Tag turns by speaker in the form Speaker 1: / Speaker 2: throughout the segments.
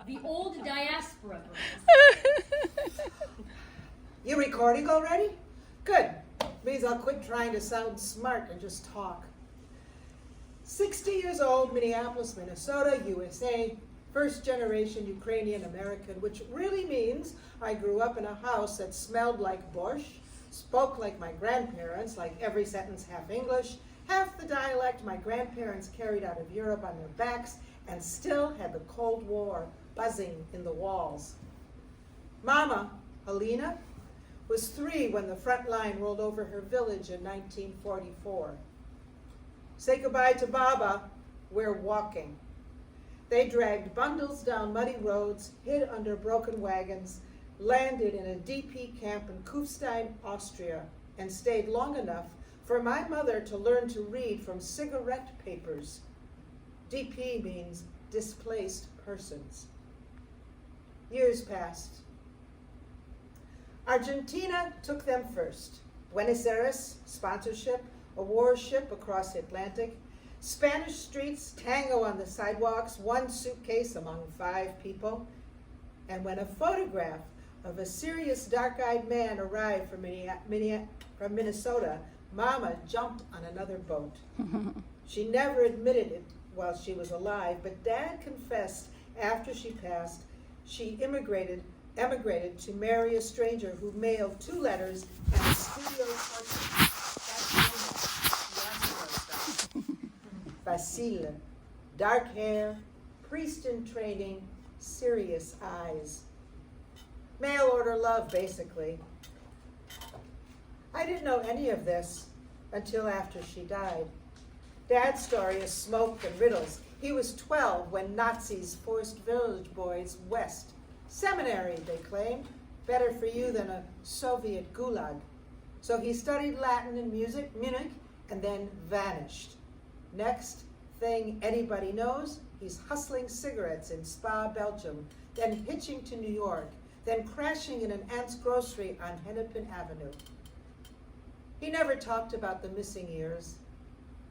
Speaker 1: The old diaspora.
Speaker 2: You recording already? Good. Means I'll quit trying to sound smart and just talk. 60 years old, Minneapolis, Minnesota, USA. First generation Ukrainian American, which really means I grew up in a house that smelled like borscht, spoke like my grandparents, like every sentence half English, half the dialect my grandparents carried out of Europe on their backs, and still had the Cold War buzzing in the walls. Mama, Helena, was 3 when the front line rolled over her village in 1944. Say goodbye to Baba, we're walking. They dragged bundles down muddy roads, hid under broken wagons, landed in a DP camp in Kufstein, Austria, and stayed long enough for my mother to learn to read from cigarette papers. DP means displaced persons. Years passed. Argentina took them first. Buenos Aires, sponsorship, a warship across the Atlantic. Spanish streets, tango on the sidewalks, 1 suitcase among 5 people. And when a photograph of a serious dark-eyed man arrived from Minnesota, Mama jumped on another boat. She never admitted it while she was alive, but Dad confessed after she passed she emigrated to marry a stranger who mailed 2 letters and a studio portrait. Basile, dark hair, priest in training, serious eyes. Mail order love, basically. I didn't know any of this until after she died. Dad's story is smoke and riddles. He was 12 when Nazis forced village boys west. Seminary, they claimed, better for you than a Soviet gulag. So he studied Latin and music, Munich, and then vanished. Next thing anybody knows, he's hustling cigarettes in Spa, Belgium, then hitching to New York, then crashing in an aunt's grocery on Hennepin Avenue. He never talked about the missing years.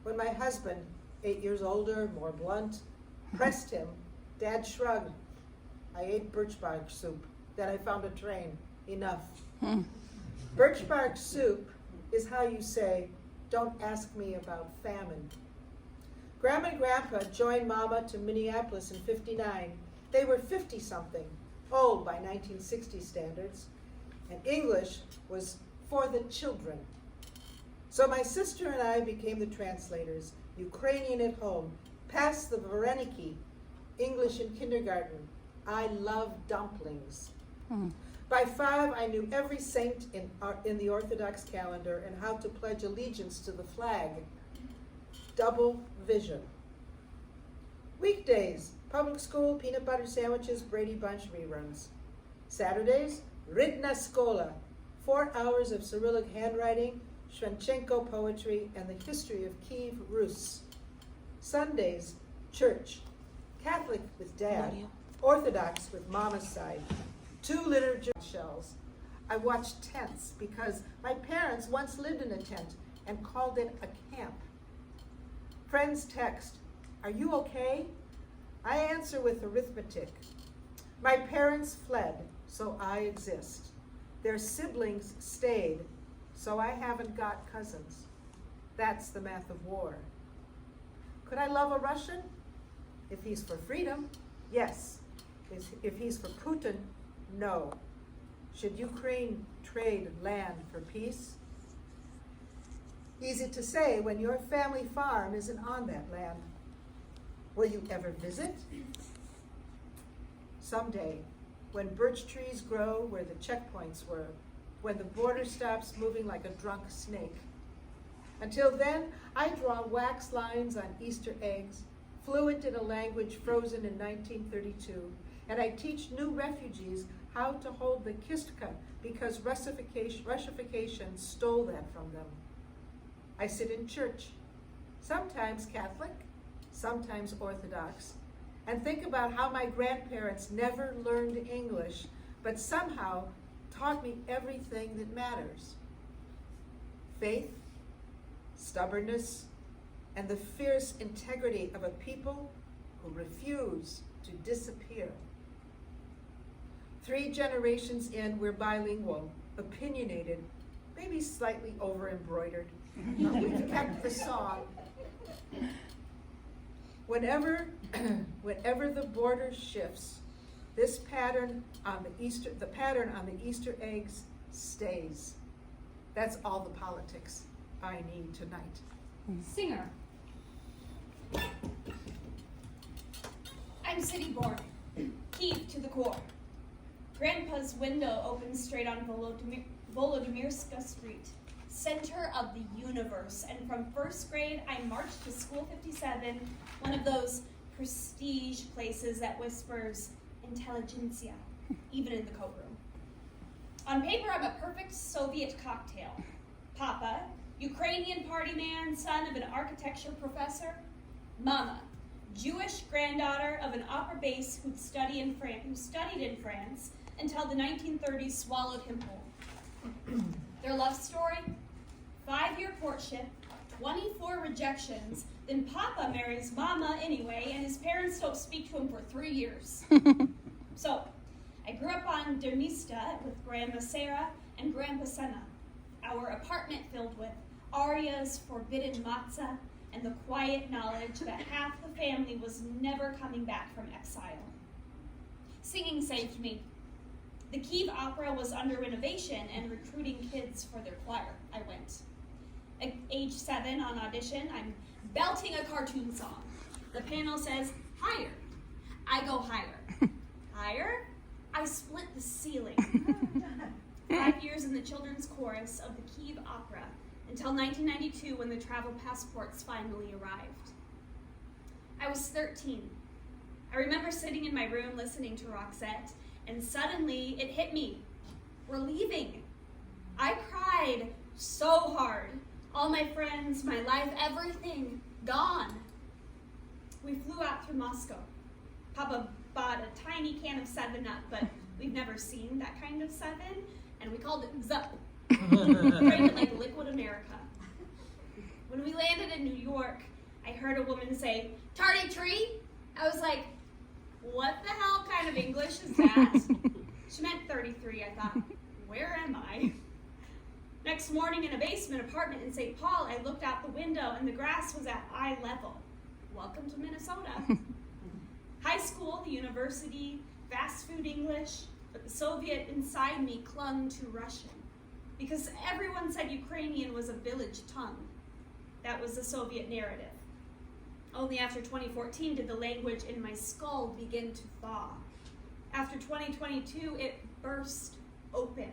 Speaker 2: When my husband, 8 years older, more blunt, pressed him, Dad shrugged. I ate birch bark soup. Then I found a train. Enough. Birch bark soup is how you say, don't ask me about famine. Grandma and Grandpa joined Mama to Minneapolis in '59. They were 50-something, old by 1960 standards, and English was for the children. So my sister and I became the translators, Ukrainian at home, past the Vareniki, English in kindergarten. I love dumplings. By 5, I knew every saint in the Orthodox calendar and how to pledge allegiance to the flag. Double vision. Weekdays, public school, peanut butter sandwiches, Brady Bunch reruns. Saturdays, Ritna Skola, 4 hours of Cyrillic handwriting, Shevchenko poetry, and the history of Kiev Rus. Sundays, church, Catholic with Dad, Orthodox with Mama's side, 2 liturgy shells. I watched tents because my parents once lived in a tent and called it a camp. Friends text, are you okay? I answer with arithmetic. My parents fled, so I exist. Their siblings stayed, so I haven't got cousins. That's the math of war. Could I love a Russian? If he's for freedom, yes. If he's for Putin, no. Should Ukraine trade land for peace? Easy to say when your family farm isn't on that land. Will you ever visit? Someday, when birch trees grow where the checkpoints were, when the border stops moving like a drunk snake. Until then, I draw wax lines on Easter eggs, fluent in a language frozen in 1932, and I teach new refugees how to hold the kistka because Russification stole that from them. I sit in church, sometimes Catholic, sometimes Orthodox, and think about how my grandparents never learned English, but somehow taught me everything that matters. Faith, stubbornness, and the fierce integrity of a people who refuse to disappear. 3 generations in, we're bilingual, opinionated, maybe slightly over-embroidered. But we've kept the song. Whenever the border shifts, this pattern on the pattern on the Easter eggs stays. That's all the politics I need tonight.
Speaker 1: Singer. I'm city born, Kiev to the core. Grandpa's window opens straight on Volodymyrska Street, center of the universe. And from first grade, I marched to School 57, one of those prestige places that whispers intelligentsia, even in the coat room. On paper, I'm a perfect Soviet cocktail. Papa, Ukrainian party man, son of an architecture professor. Mama, Jewish granddaughter of an opera bass who studied in France until the 1930s swallowed him whole. Their love story, 5-year courtship, 24 rejections, then Papa marries Mama anyway, and his parents don't speak to him for 3 years. So, I grew up on Dermista with Grandma Sarah and Grandpa Senna, our apartment filled with Arya's forbidden matzah and the quiet knowledge that half the family was never coming back from exile. Singing saved me. The Kiev Opera was under renovation and recruiting kids for their choir. I went. At age 7 on audition, I'm belting a cartoon song. The panel says, higher. I go higher. Higher? I split the ceiling. 5 years in the children's chorus of the Kiev Opera until 1992 when the travel passports finally arrived. I was 13. I remember sitting in my room listening to Roxette, and suddenly it hit me. We're leaving. I cried so hard. All my friends, my life, everything, gone. We flew out through Moscow. Papa bought a tiny can of 7-Up, but we've never seen that kind of 7, and we called it Zup. Drank it like liquid America. When we landed in New York, I heard a woman say, "Tardy tree?" I was like, what the hell kind of English is that? She meant 33. I thought, where am I? Next morning in a basement apartment in St. Paul, I looked out the window and the grass was at eye level. Welcome to Minnesota. High school, the university, fast food English, but the Soviet inside me clung to Russian. Because everyone said Ukrainian was a village tongue. That was the Soviet narrative. Only after 2014 did the language in my skull begin to thaw. After 2022, it burst open.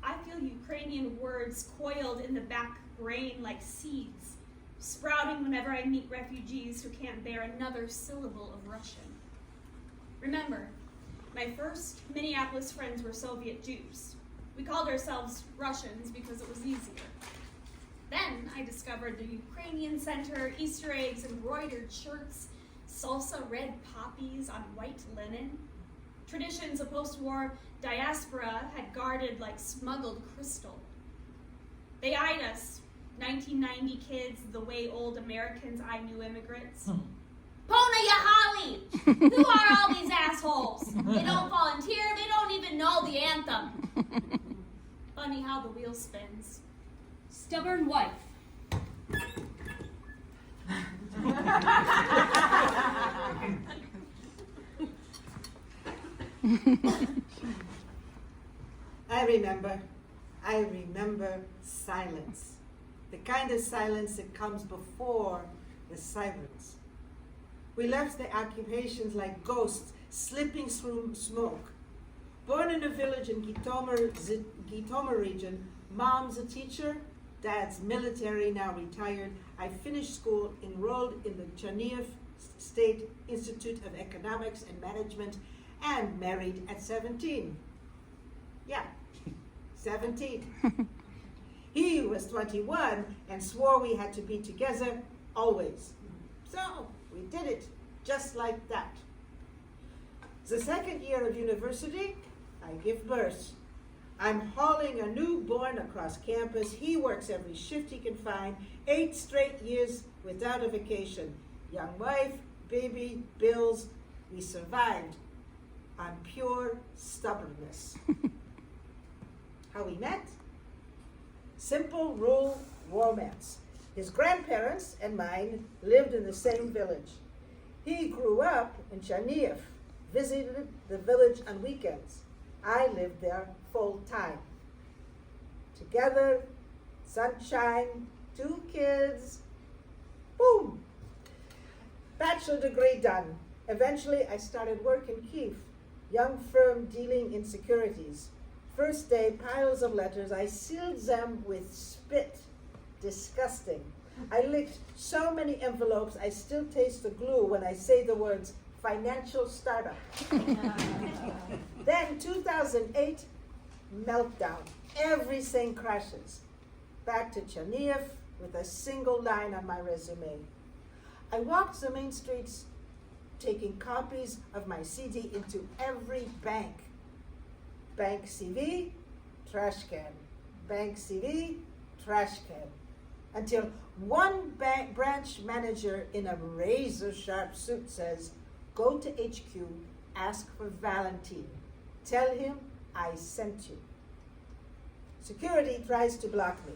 Speaker 1: I feel Ukrainian words coiled in the back brain like seeds, sprouting whenever I meet refugees who can't bear another syllable of Russian. Remember, my first Minneapolis friends were Soviet Jews. We called ourselves Russians because it was easier. Then I discovered the Ukrainian Center, Easter eggs, embroidered shirts, salsa red poppies on white linen. Traditions of post-war diaspora had guarded like smuggled crystal. They eyed us, 1990 kids, the way old Americans eye new immigrants. Pona Yahali! Who are all these assholes? They don't volunteer, they don't even know the anthem. Funny how the wheel spins.
Speaker 3: Stubborn wife.
Speaker 2: I remember silence. The kind of silence that comes before the sirens. We left the occupations like ghosts slipping through smoke. Born in a village in Gitoma region, mom's a teacher, dad's military, now retired. I finished school, enrolled in the Chernihiv State Institute of Economics and Management, and married at 17. Yeah, 17. He was 21 and swore we had to be together always. So we did it just like that. The second year of university, I give birth. I'm hauling a newborn across campus. He works every shift he can find, 8 straight years without a vacation. Young wife, baby, bills, we survived. on pure stubbornness. How we met? Simple rural romance. His grandparents and mine lived in the same village. He grew up in Chernihiv, visited the village on weekends. I lived there full time. Together, sunshine, 2 kids, boom! Bachelor degree done. Eventually, I started work in Kiev, young firm dealing in securities. First day, piles of letters. I sealed them with spit. Disgusting. I licked so many envelopes, I still taste the glue when I say the words financial startup. Then 2008, meltdown. Everything crashes. Back to Chernihiv with a single line on my resume. I walked the main streets taking copies of my CD into every bank. Bank CV, trash can. Bank CV, trash can. Until one bank branch manager in a razor-sharp suit says, go to HQ, ask for Valentine. Tell him I sent you. Security tries to block me.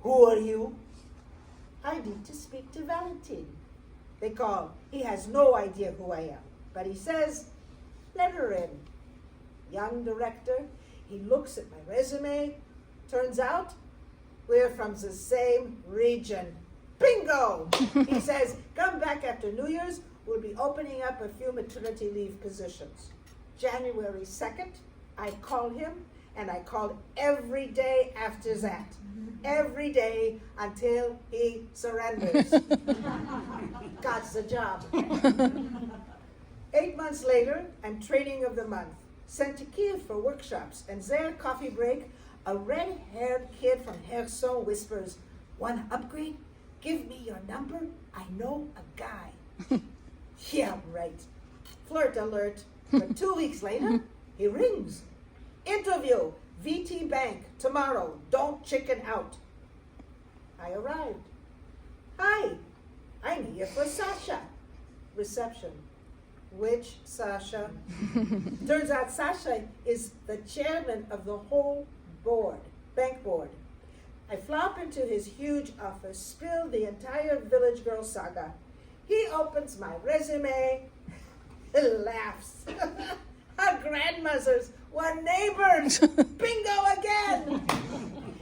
Speaker 2: Who are you? I need to speak to Valentine. They call. He has no idea who I am, but he says, let her in. Young director, he looks at my resume. Turns out, we're from the same region. Bingo! He says, come back after New Year's. We'll be opening up a few maternity leave positions. January 2nd, I call him, and I called every day after that. Every day until he surrenders. Got the job. 8 months later, I'm training of the month. Sent to Kiev for workshops, and there, coffee break, a red-haired kid from Kherson whispers, want to upgrade? Give me your number. I know a guy. Yeah, right. Flirt alert. But 2 weeks later, he rings. Interview, VT Bank, tomorrow. Don't chicken out. I arrived. Hi, I'm here for Sasha. Reception. Which Sasha? Turns out Sasha is the chairman of the whole board, bank board. I flop into his huge office, spill the entire village girl saga. He opens my resume, laughs. Our grandmothers were neighbors. Bingo again.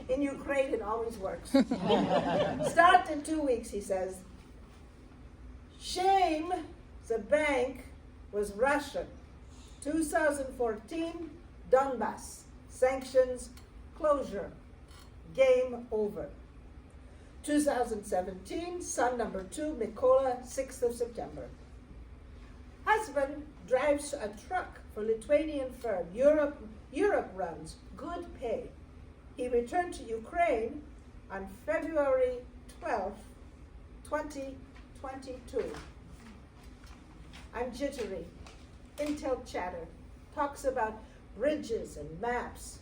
Speaker 2: In Ukraine, it always works. Start in 2 weeks, he says. Shame, the bank was Russian. 2014, Donbass. Sanctions, closure. Game over. 2017, son number 2, Mykola, 6th of September. Husband drives a truck for Lithuanian firm. Europe runs. Good pay. He returned to Ukraine on February 12th, 2022. I'm jittery. Intel chatter. Talks about bridges and maps.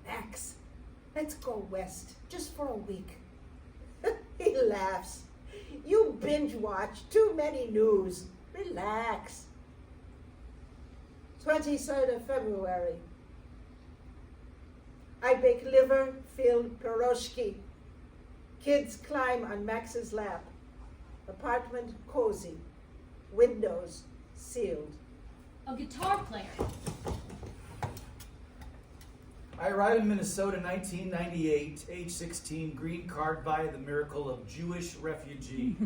Speaker 2: Max, let's go west, just for a week. He laughs. You binge watch too many news. Relax. 23rd of February. I bake liver-filled pierogi. Kids climb on Max's lap. Apartment cozy. Windows sealed.
Speaker 3: A guitar player.
Speaker 4: I arrived in Minnesota in 1998, age 16, green card by the miracle of Jewish refugee.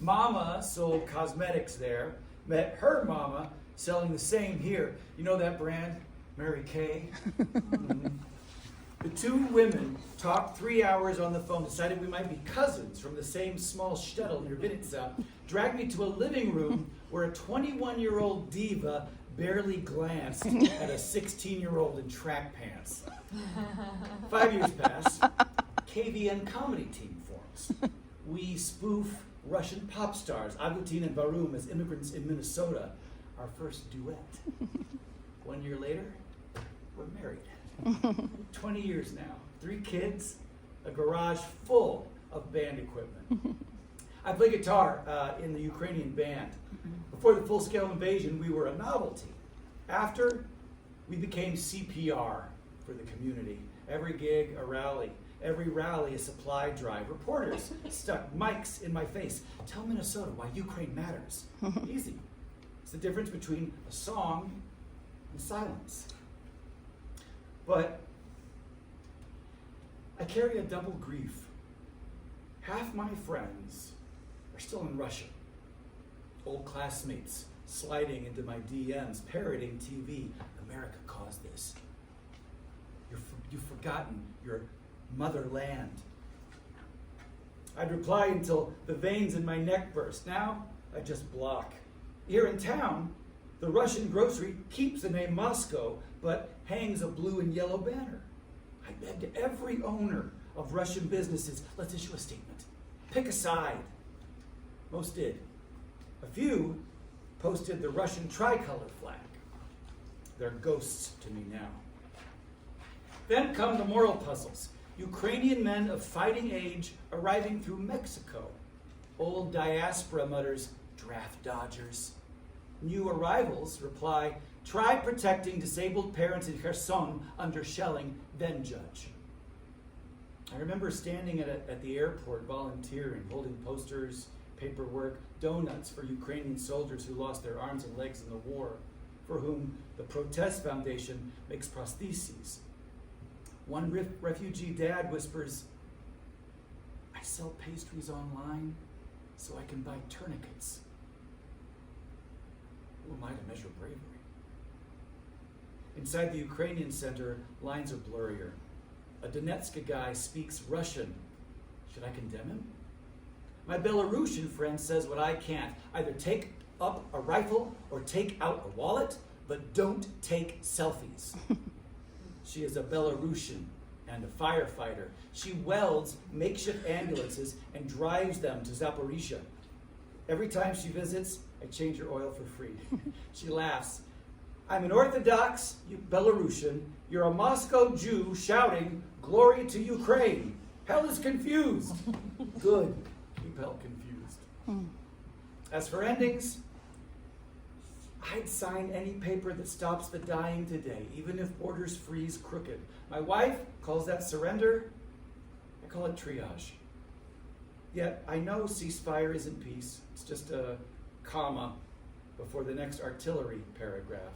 Speaker 4: Mama sold cosmetics there, met her mama selling the same here. You know that brand? Mary Kay? The 2 women talked 3 hours on the phone, decided we might be cousins from the same small shtetl near Vinitsa, dragged me to a living room where a 21-year-old diva barely glanced at a 16-year-old in track pants. 5 years pass, KVN comedy team forms. We spoof Russian pop stars, Agutin and Barum, as immigrants in Minnesota. Our first duet. 1 year later, we're married. 20 years now, 3 kids, a garage full of band equipment. I play guitar in the Ukrainian band. Before the full-scale invasion, we were a novelty. After, we became CPR for the community. Every gig, a rally. Every rally, a supply drive. Reporters stuck mics in my face. Tell Minnesota why Ukraine matters. Easy. It's the difference between a song and silence. But I carry a double grief. Half my friends are still in Russia. Old classmates sliding into my DMs, parroting TV. America caused this. You've forgotten your motherland. I'd reply until the veins in my neck burst. Now, I just block. Here in town, the Russian grocery keeps the name Moscow, but hangs a blue and yellow banner. I begged every owner of Russian businesses, let's issue a statement. Pick a side. Most did. A few posted the Russian tricolor flag. They're ghosts to me now. Then come the moral puzzles. Ukrainian men of fighting age arriving through Mexico. Old diaspora mutters, draft dodgers. New arrivals reply, try protecting disabled parents in Kherson under shelling, then judge. I remember standing at the airport volunteering, holding posters, paperwork, donuts for Ukrainian soldiers who lost their arms and legs in the war, for whom the Protest Foundation makes prostheses. One refugee dad whispers, I sell pastries online so I can buy tourniquets. Who am I to measure bravery? Inside the Ukrainian center, lines are blurrier. A Donetsk guy speaks Russian. Should I condemn him? My Belarusian friend says what I can't. Either take up a rifle or take out a wallet, but don't take selfies. She is a Belarusian and a firefighter. She welds makeshift ambulances and drives them to Zaporizhia. Every time she visits, I change her oil for free. She laughs. I'm an Orthodox Belarusian. You're a Moscow Jew shouting, glory to Ukraine. Hell is confused. Good. Keep hell confused. As for endings, I'd sign any paper that stops the dying today, even if borders freeze crooked. My wife calls that surrender. I call it triage. Yet I know ceasefire isn't peace. It's just a comma before the next artillery paragraph.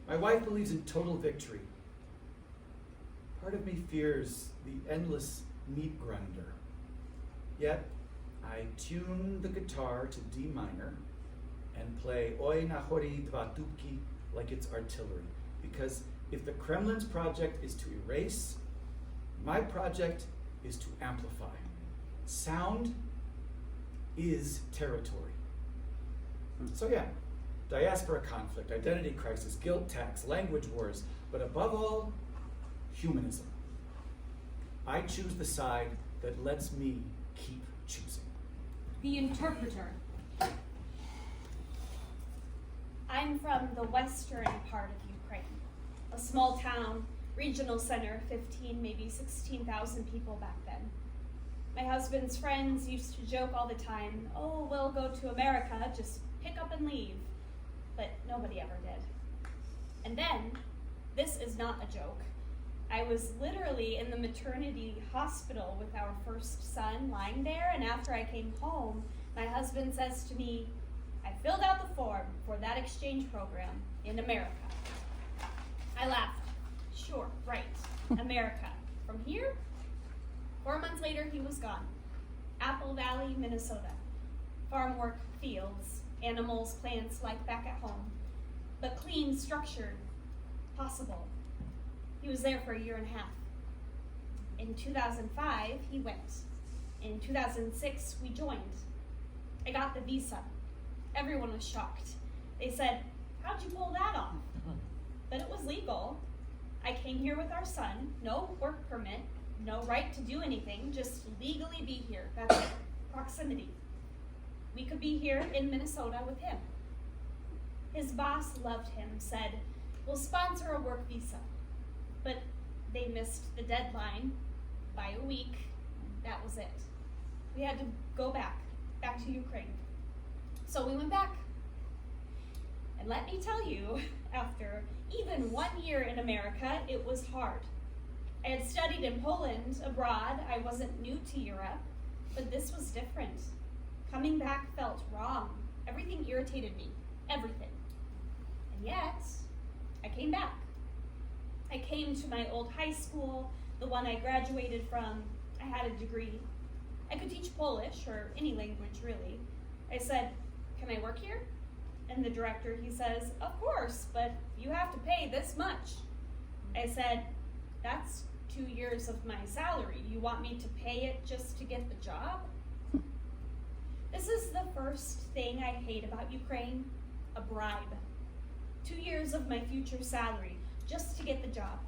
Speaker 4: My wife believes in total victory. Part of me fears the endless meat grinder. Yet I tune the guitar to D minor and play Oi Nahori Dva Dubki like it's artillery. Because if the Kremlin's project is to erase, my project is to amplify. Sound is territory. So yeah, diaspora conflict, identity crisis, guilt tax, language wars, but above all, humanism. I choose the side that lets me keep choosing.
Speaker 3: The interpreter.
Speaker 1: I'm from the western part of Ukraine, a small town, regional center, 15, maybe 16,000 people back then. My husband's friends used to joke all the time, oh, we'll go to America, just pick up and leave. But nobody ever did. And then, this is not a joke. I was literally in the maternity hospital with our first son lying there, and after I came home, my husband says to me, I filled out the form for that exchange program in America. I laughed. Sure, right, America. From here? 4 months later, he was gone. Apple Valley, Minnesota. Farm work, fields, animals, plants like back at home. But clean, structured, possible. He was there for a year and a half. In 2005, he went. In 2006, we joined. I got the visa. Everyone was shocked. They said, how'd you pull that off? But it was legal. I came here with our son, no work permit, no right to do anything, just legally be here. That's it. Proximity. We could be here in Minnesota with him. His boss loved him, said, we'll sponsor a work visa. But they missed the deadline by a week. That was it. We had to go back to Ukraine. So we went back. And let me tell you, after even 1 year in America, it was hard. I had studied in Poland abroad. I wasn't new to Europe, but this was different. Coming back felt wrong. Everything irritated me, everything. And yet, I came back. I came to my old high school, the one I graduated from. I had a degree. I could teach Polish, or any language really. I said, "Can I work here?" And the director, he says, "Of course, but you have to pay this much." I said, "That's 2 years of my salary. You want me to pay it just to get the job?" This is the first thing I hate about Ukraine, a bribe. 2 years of my future salary just to get the job.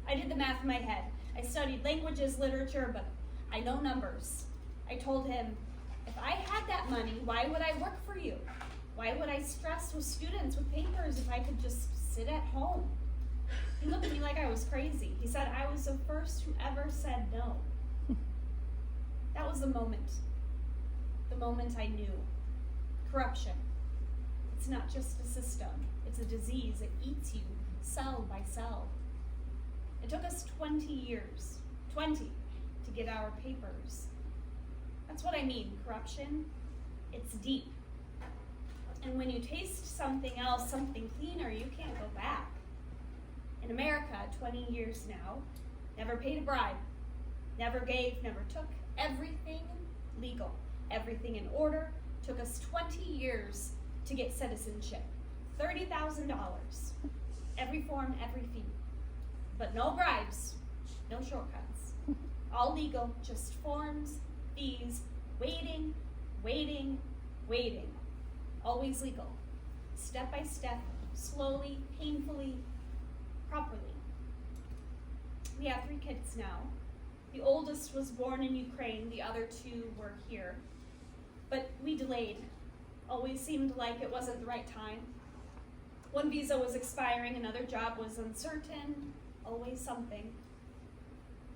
Speaker 1: I did the math in my head. I studied languages, literature, but I know numbers. I told him, if I had that money, why would I work for you? Why would I stress with students with papers if I could just sit at home? He looked at me like I was crazy. He said I was the first who ever said no. That was the moment I knew. Corruption. It's not just a system, it's a disease. It eats you cell by cell. It took us 20 years, 20, to get our papers. That's what I mean, corruption. It's deep. And when you taste something else, something cleaner, you can't go back. In America, 20 years now, never paid a bribe, never gave, never took, everything legal, everything in order. Took us 20 years to get citizenship, $30,000, every form, every fee. But no bribes, no shortcuts. All legal, just forms, fees, waiting, waiting, waiting. Always legal, step by step, slowly, painfully, properly. We have 3 kids now. The oldest was born in Ukraine, the other 2 were here. But we delayed. Always seemed like it wasn't the right time. One visa was expiring, another job was uncertain, always something.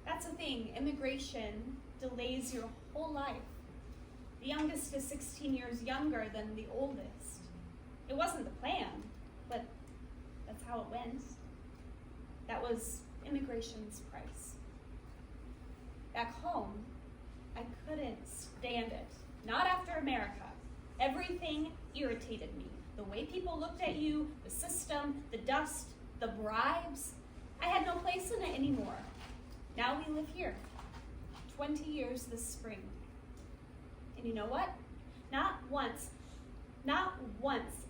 Speaker 1: That's the thing, immigration delays your whole life. The youngest is 16 years younger than the oldest. It wasn't the plan, but that's how it went. That was immigration's price. Back home, I couldn't stand it. Not after America. Everything irritated me. The way people looked at you, the system, the dust, the bribes. I had no place in it anymore. Now we live here. 20 years this spring. And you know what? Not once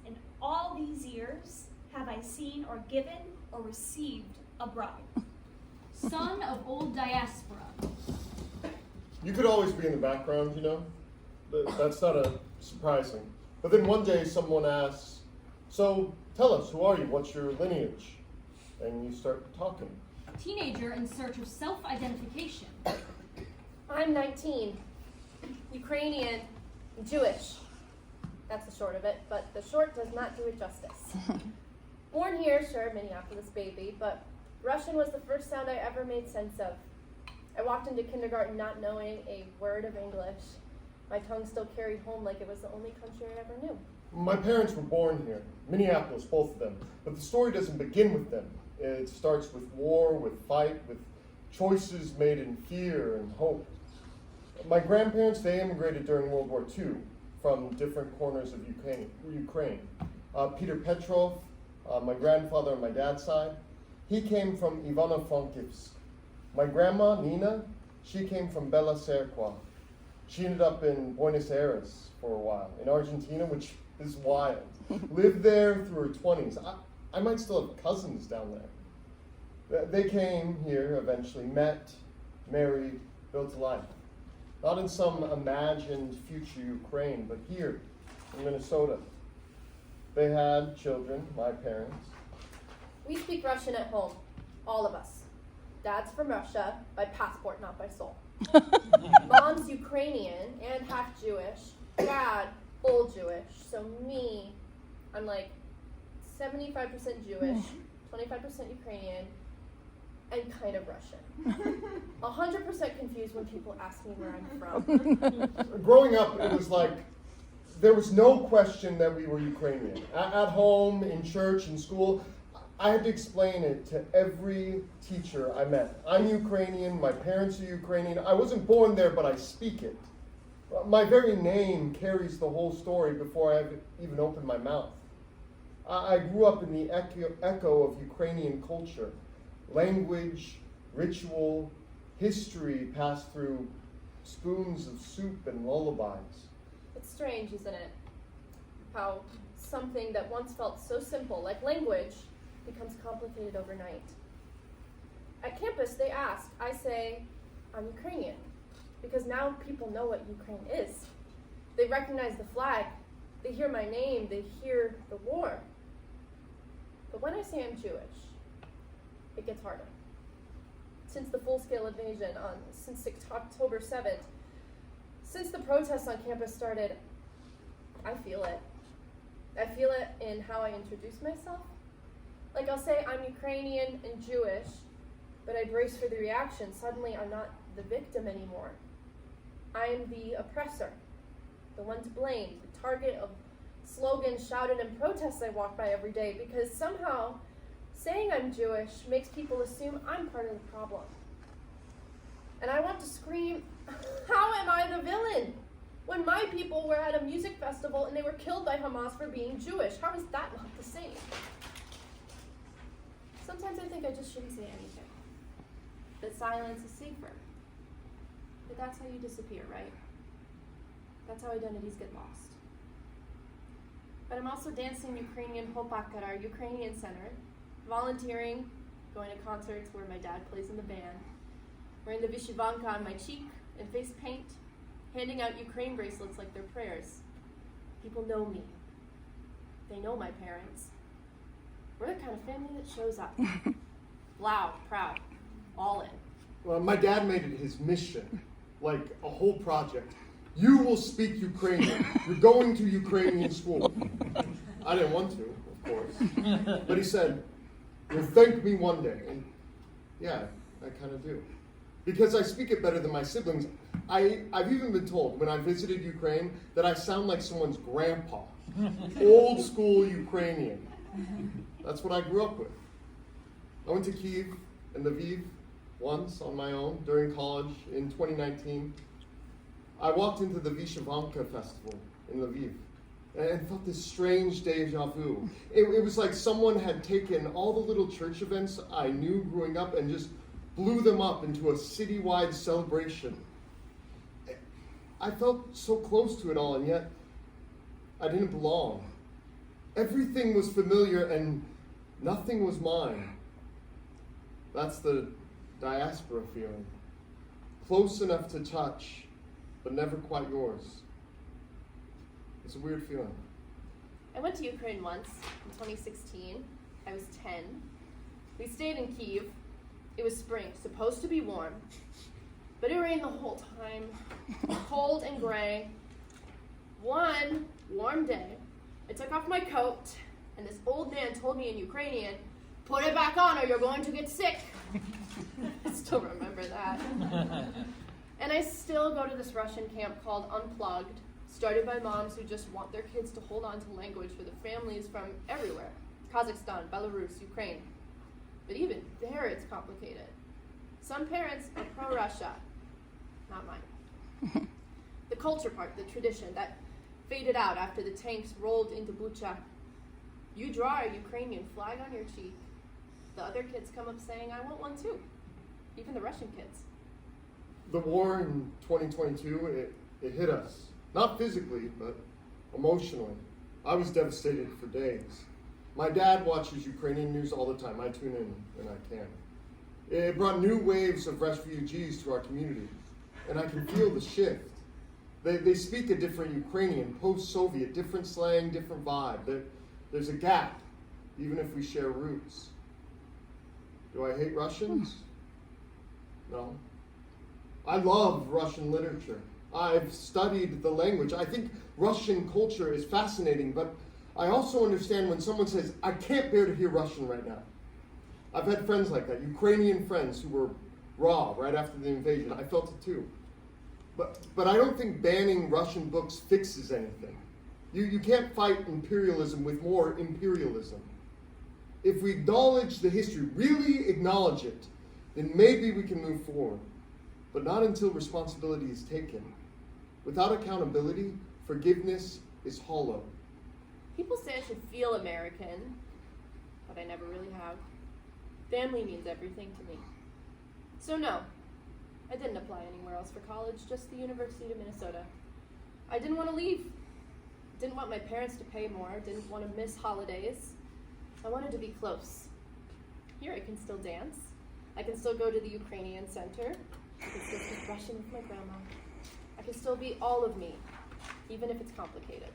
Speaker 1: in all these years have I seen or given or received a bribe.
Speaker 3: Son of old diaspora.
Speaker 5: You could always be in the background, you know? That's not surprising. But then one day someone asks, "So tell us, who are you? What's your lineage?" And you start talking.
Speaker 3: Teenager in search of self-identification.
Speaker 6: I'm 19, Ukrainian, Jewish. That's the short of it, but the short does not do it justice. Born here, sure, Minneapolis baby, but Russian was the first sound I ever made sense of. I walked into kindergarten not knowing a word of English. My tongue still carried home like it was the only country I ever knew.
Speaker 5: My parents were born here, Minneapolis, both of them. But the story doesn't begin with them. It starts with war, with fight, with choices made in fear and hope. My grandparents, they immigrated during World War II from different corners of Ukraine. Peter Petrov, my grandfather on my dad's side, he came from Ivano-Frankivsk. My grandma, Nina, she came from Bela Cerqua. She ended up in Buenos Aires for a while, in Argentina, which is wild. Lived there through her 20s. I might still have cousins down there. They came here eventually, met, married, built a life. Not in some imagined future Ukraine, but here in Minnesota. They had children, my parents.
Speaker 6: We speak Russian at home, all of us. Dad's from Russia, by passport, not by soul. Mom's Ukrainian and half Jewish. Dad, full Jewish. So me, I'm like 75% Jewish, 25% Ukrainian, and kind of Russian. 100% confused when people ask me where I'm from.
Speaker 5: Growing up, it was like There was no question that we were Ukrainian. At home, in church, in school, I had to explain it to every teacher I met. I'm Ukrainian, my parents are Ukrainian. I wasn't born there, but I speak it. My very name carries the whole story before I even opened my mouth. I grew up in the echo of Ukrainian culture. Language, ritual, history passed through spoons of soup and lullabies.
Speaker 6: It's strange, isn't it? How something that once felt so simple, like language, becomes complicated overnight. At campus, they ask. I say, I'm Ukrainian, because now people know what Ukraine is. They recognize the flag. They hear my name. They hear the war. But when I say I'm Jewish, it gets harder. Since the full-scale invasion since October 7th, since the protests on campus started, I feel it. I feel it in how I introduce myself. Like I'll say I'm Ukrainian and Jewish, but I brace for the reaction. Suddenly I'm not the victim anymore. I'm the oppressor, the one to blame, the target of slogans shouted in protests I walk by every day, because somehow saying I'm Jewish makes people assume I'm part of the problem. And I want to scream, how am I the villain? When my people were at a music festival and they were killed by Hamas for being Jewish, how is that not the same? Sometimes I think I just shouldn't say anything. That silence is safer. But that's how you disappear, right? That's how identities get lost. But I'm also dancing Ukrainian hopak at our Ukrainian center, volunteering, going to concerts where my dad plays in the band, wearing the vyshyvanka on my cheek and face paint, handing out Ukraine bracelets like they're prayers. People know me. They know my parents. We're the kind of family that shows up. Loud, proud, all in.
Speaker 5: Well, my dad made it his mission, like a whole project. You will speak Ukrainian. You're going to Ukrainian school. I didn't want to, of course. But he said, you'll thank me one day. And yeah, I kind of do. Because I speak it better than my siblings. I've even been told when I visited Ukraine that I sound like someone's grandpa. Old school Ukrainian. That's what I grew up with. I went to Kyiv and Lviv once on my own during college in 2019. I walked into the Vyshyvanka festival in Lviv and felt this strange deja vu. It was like someone had taken all the little church events I knew growing up and just blew them up into a citywide celebration. I felt so close to it all, and yet I didn't belong. Everything was familiar and nothing was mine. That's the diaspora feeling. Close enough to touch, but never quite yours. It's a weird feeling.
Speaker 6: I went to Ukraine once in 2016. I was 10. We stayed in Kyiv. It was spring, supposed to be warm, but it rained the whole time, cold and gray. One warm day, I took off my coat, and this old man told me in Ukrainian, "Put it back on or you're going to get sick." I still remember that. And I still go to this Russian camp called Unplugged, started by moms who just want their kids to hold on to language for the families from everywhere. Kazakhstan, Belarus, Ukraine. But even there it's complicated. Some parents are pro-Russia, not mine. The culture part, the tradition, that faded out after the tanks rolled into Bucha. You draw a Ukrainian flag on your cheek. The other kids come up saying, I want one too. Even the Russian kids.
Speaker 5: The war in 2022, it hit us. Not physically, but emotionally. I was devastated for days. My dad watches Ukrainian news all the time. I tune in when I can. It brought new waves of refugees to our community, and I can feel the shift. They speak a different Ukrainian, post-Soviet, different slang, different vibe. There's a gap, even if we share roots. Do I hate Russians? No. I love Russian literature. I've studied the language. I think Russian culture is fascinating, but I also understand when someone says, I can't bear to hear Russian right now. I've had friends like that, Ukrainian friends who were raw right after the invasion. I felt it too. But I don't think banning Russian books fixes anything. You can't fight imperialism with more imperialism. If we acknowledge the history, really acknowledge it, then maybe we can move forward. But not until responsibility is taken. Without accountability, forgiveness is hollow.
Speaker 6: People say I should feel American, but I never really have. Family means everything to me. So no, I didn't apply anywhere else for college, just the University of Minnesota. I didn't want to leave. Didn't want my parents to pay more, didn't want to miss holidays. I wanted to be close. Here I can still dance. I can still go to the Ukrainian Center. I can still speak Russian with my grandma. I can still be all of me, even if it's complicated.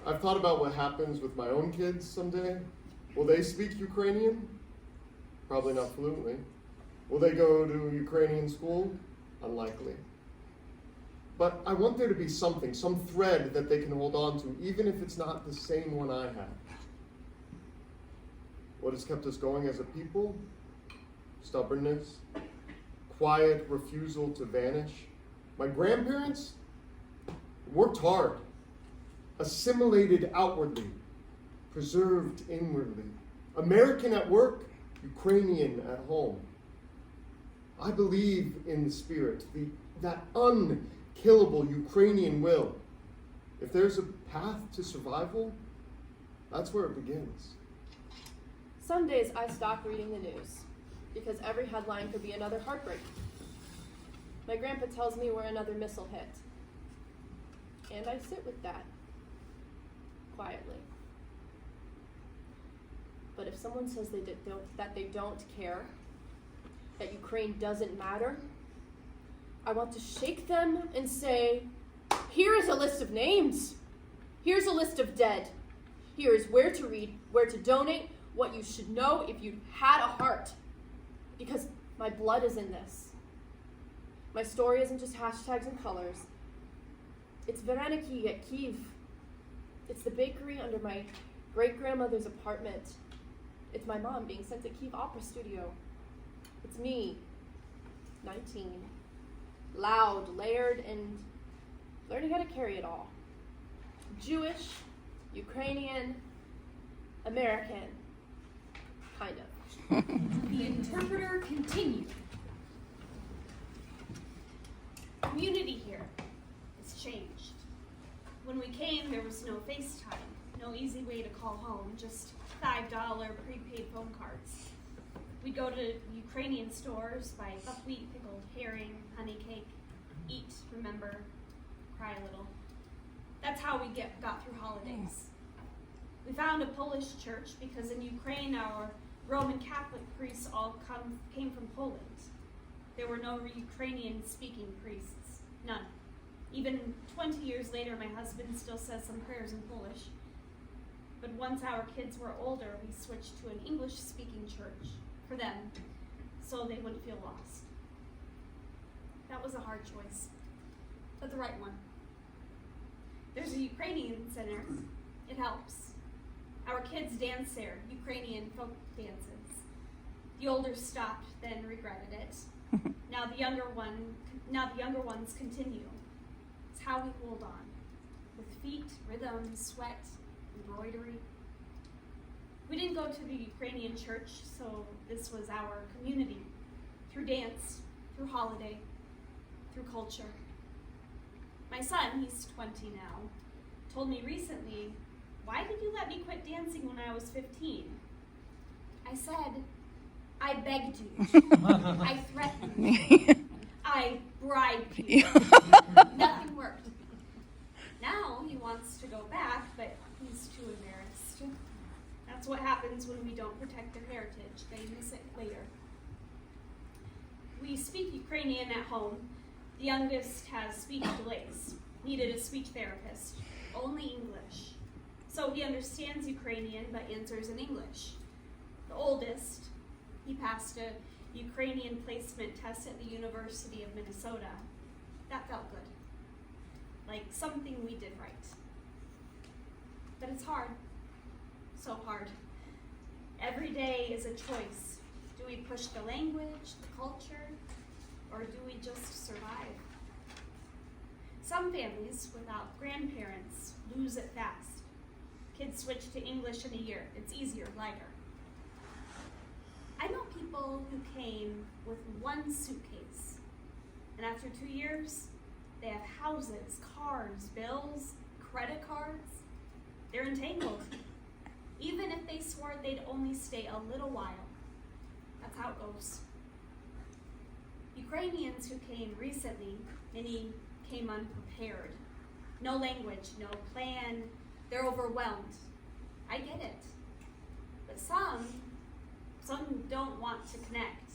Speaker 5: I've thought about what happens with my own kids someday. Will they speak Ukrainian? Probably not fluently. Will they go to Ukrainian school? Unlikely. But I want there to be something, some thread that they can hold on to, even if it's not the same one I have. What has kept us going as a people? Stubbornness, quiet refusal to vanish. My grandparents worked hard, assimilated outwardly, preserved inwardly. American at work, Ukrainian at home. I believe in the spirit, that unkillable Ukrainian will. If there's a path to survival, that's where it begins.
Speaker 6: Some days I stop reading the news because every headline could be another heartbreak. My grandpa tells me where another missile hit. And I sit with that, quietly. But if someone says that they don't care, that Ukraine doesn't matter, I want to shake them and say, here is a list of names. Here's a list of dead. Here is where to read, where to donate, what you should know if you had a heart. Because my blood is in this. My story isn't just hashtags and colors. It's Vereniki at Kyiv. It's the bakery under my great-grandmother's apartment. It's my mom being sent to Kyiv Opera Studio. It's me, 19, loud, layered, and learning how to carry it all. Jewish, Ukrainian, American, kind of.
Speaker 3: The interpreter continued.
Speaker 1: Community here has changed. When we came, there was no FaceTime, no easy way to call home, just $5 prepaid phone cards. We'd go to Ukrainian stores, buy buckwheat, pickled herring, honey cake, eat, remember, cry a little. That's how we got through holidays. We found a Polish church because in Ukraine our Roman Catholic priests all came from Poland. There were no Ukrainian-speaking priests, none. Even 20 years later, my husband still says some prayers in Polish. But once our kids were older, we switched to an English-speaking church for them, so they wouldn't feel lost. That was a hard choice, but the right one. There's a Ukrainian center. It helps. Our kids dance there, Ukrainian folk dances. The older stopped, then regretted it. Now the younger ones continue. It's how we hold on, with feet, rhythm, sweat, embroidery. We didn't go to the Ukrainian church, so this was our community, through dance, through holiday, through culture. My son, he's 20 now, told me recently, "Why did you let me quit dancing when I was 15? I said, "I begged you. I threatened you. I bribed you. Nothing worked." Now he wants to go back, but he's too embarrassed. That's what happens when we don't protect their heritage. They miss it later. We speak Ukrainian at home. The youngest has speech delays, needed a speech therapist, only English. So he understands Ukrainian but answers in English. The oldest, he passed a Ukrainian placement test at the University of Minnesota. That felt good. Like something we did right. But it's hard. So hard. Every day is a choice. Do we push the language, the culture, or do we just survive? Some families without grandparents lose it fast. Kids switch to English in a year. It's easier, lighter. I know people who came with one suitcase, and after 2 years, they have houses, cars, bills, credit cards. They're entangled, even if they swore they'd only stay a little while. That's how it goes. Ukrainians who came recently, many came unprepared. No language, no plan. They're overwhelmed. I get it. But some don't want to connect.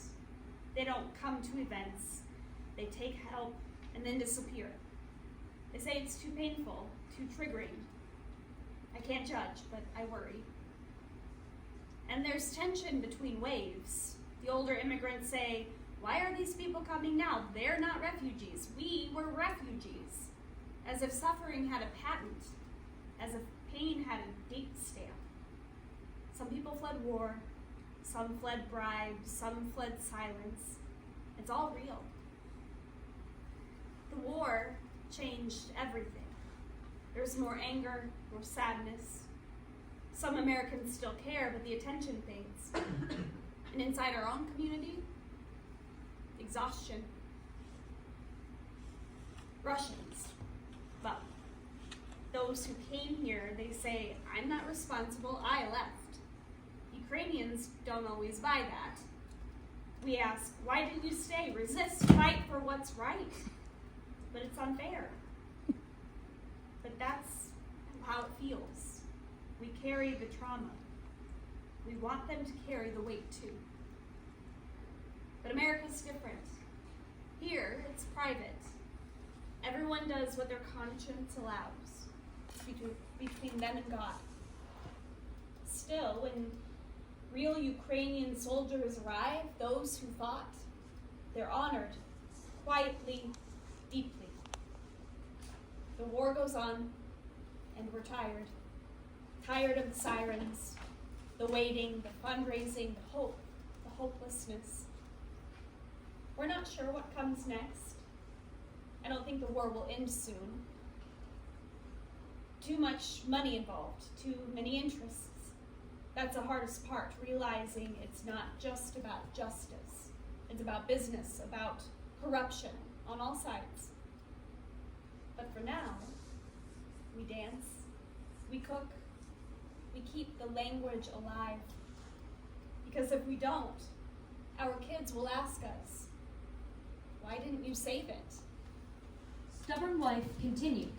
Speaker 1: They don't come to events. They take help and then disappear. They say it's too painful, too triggering. I can't judge, but I worry. And there's tension between waves. The older immigrants say, why are these people coming now? They're not refugees. We were refugees. As if suffering had a patent, as if pain had a date stamp. Some people fled war, some fled bribes, some fled silence. It's all real. The war changed everything. There's more anger, more sadness. Some Americans still care, but the attention fades. And inside our own community, exhaustion. Russians, well, those who came here, they say, I'm not responsible, I left. Ukrainians don't always buy that. We ask, why did you stay? Resist, fight for what's right. But it's unfair. But that's how it feels. We carry the trauma. We want them to carry the weight too. But America's different. Here, it's private. Everyone does what their conscience allows. It's between them and God. Still, when real Ukrainian soldiers arrive, those who fought, they're honored, quietly, deeply. The war goes on, and we're tired. Tired of the sirens, the waiting, the fundraising, the hope, the hopelessness. We're not sure what comes next. I don't think the war will end soon. Too much money involved, too many interests. That's the hardest part, realizing it's not just about justice. It's about business, about corruption on all sides. But for now, we dance, we cook, we keep the language alive. Because if we don't, our kids will ask us, why didn't you save it?
Speaker 3: Stubborn wife continued.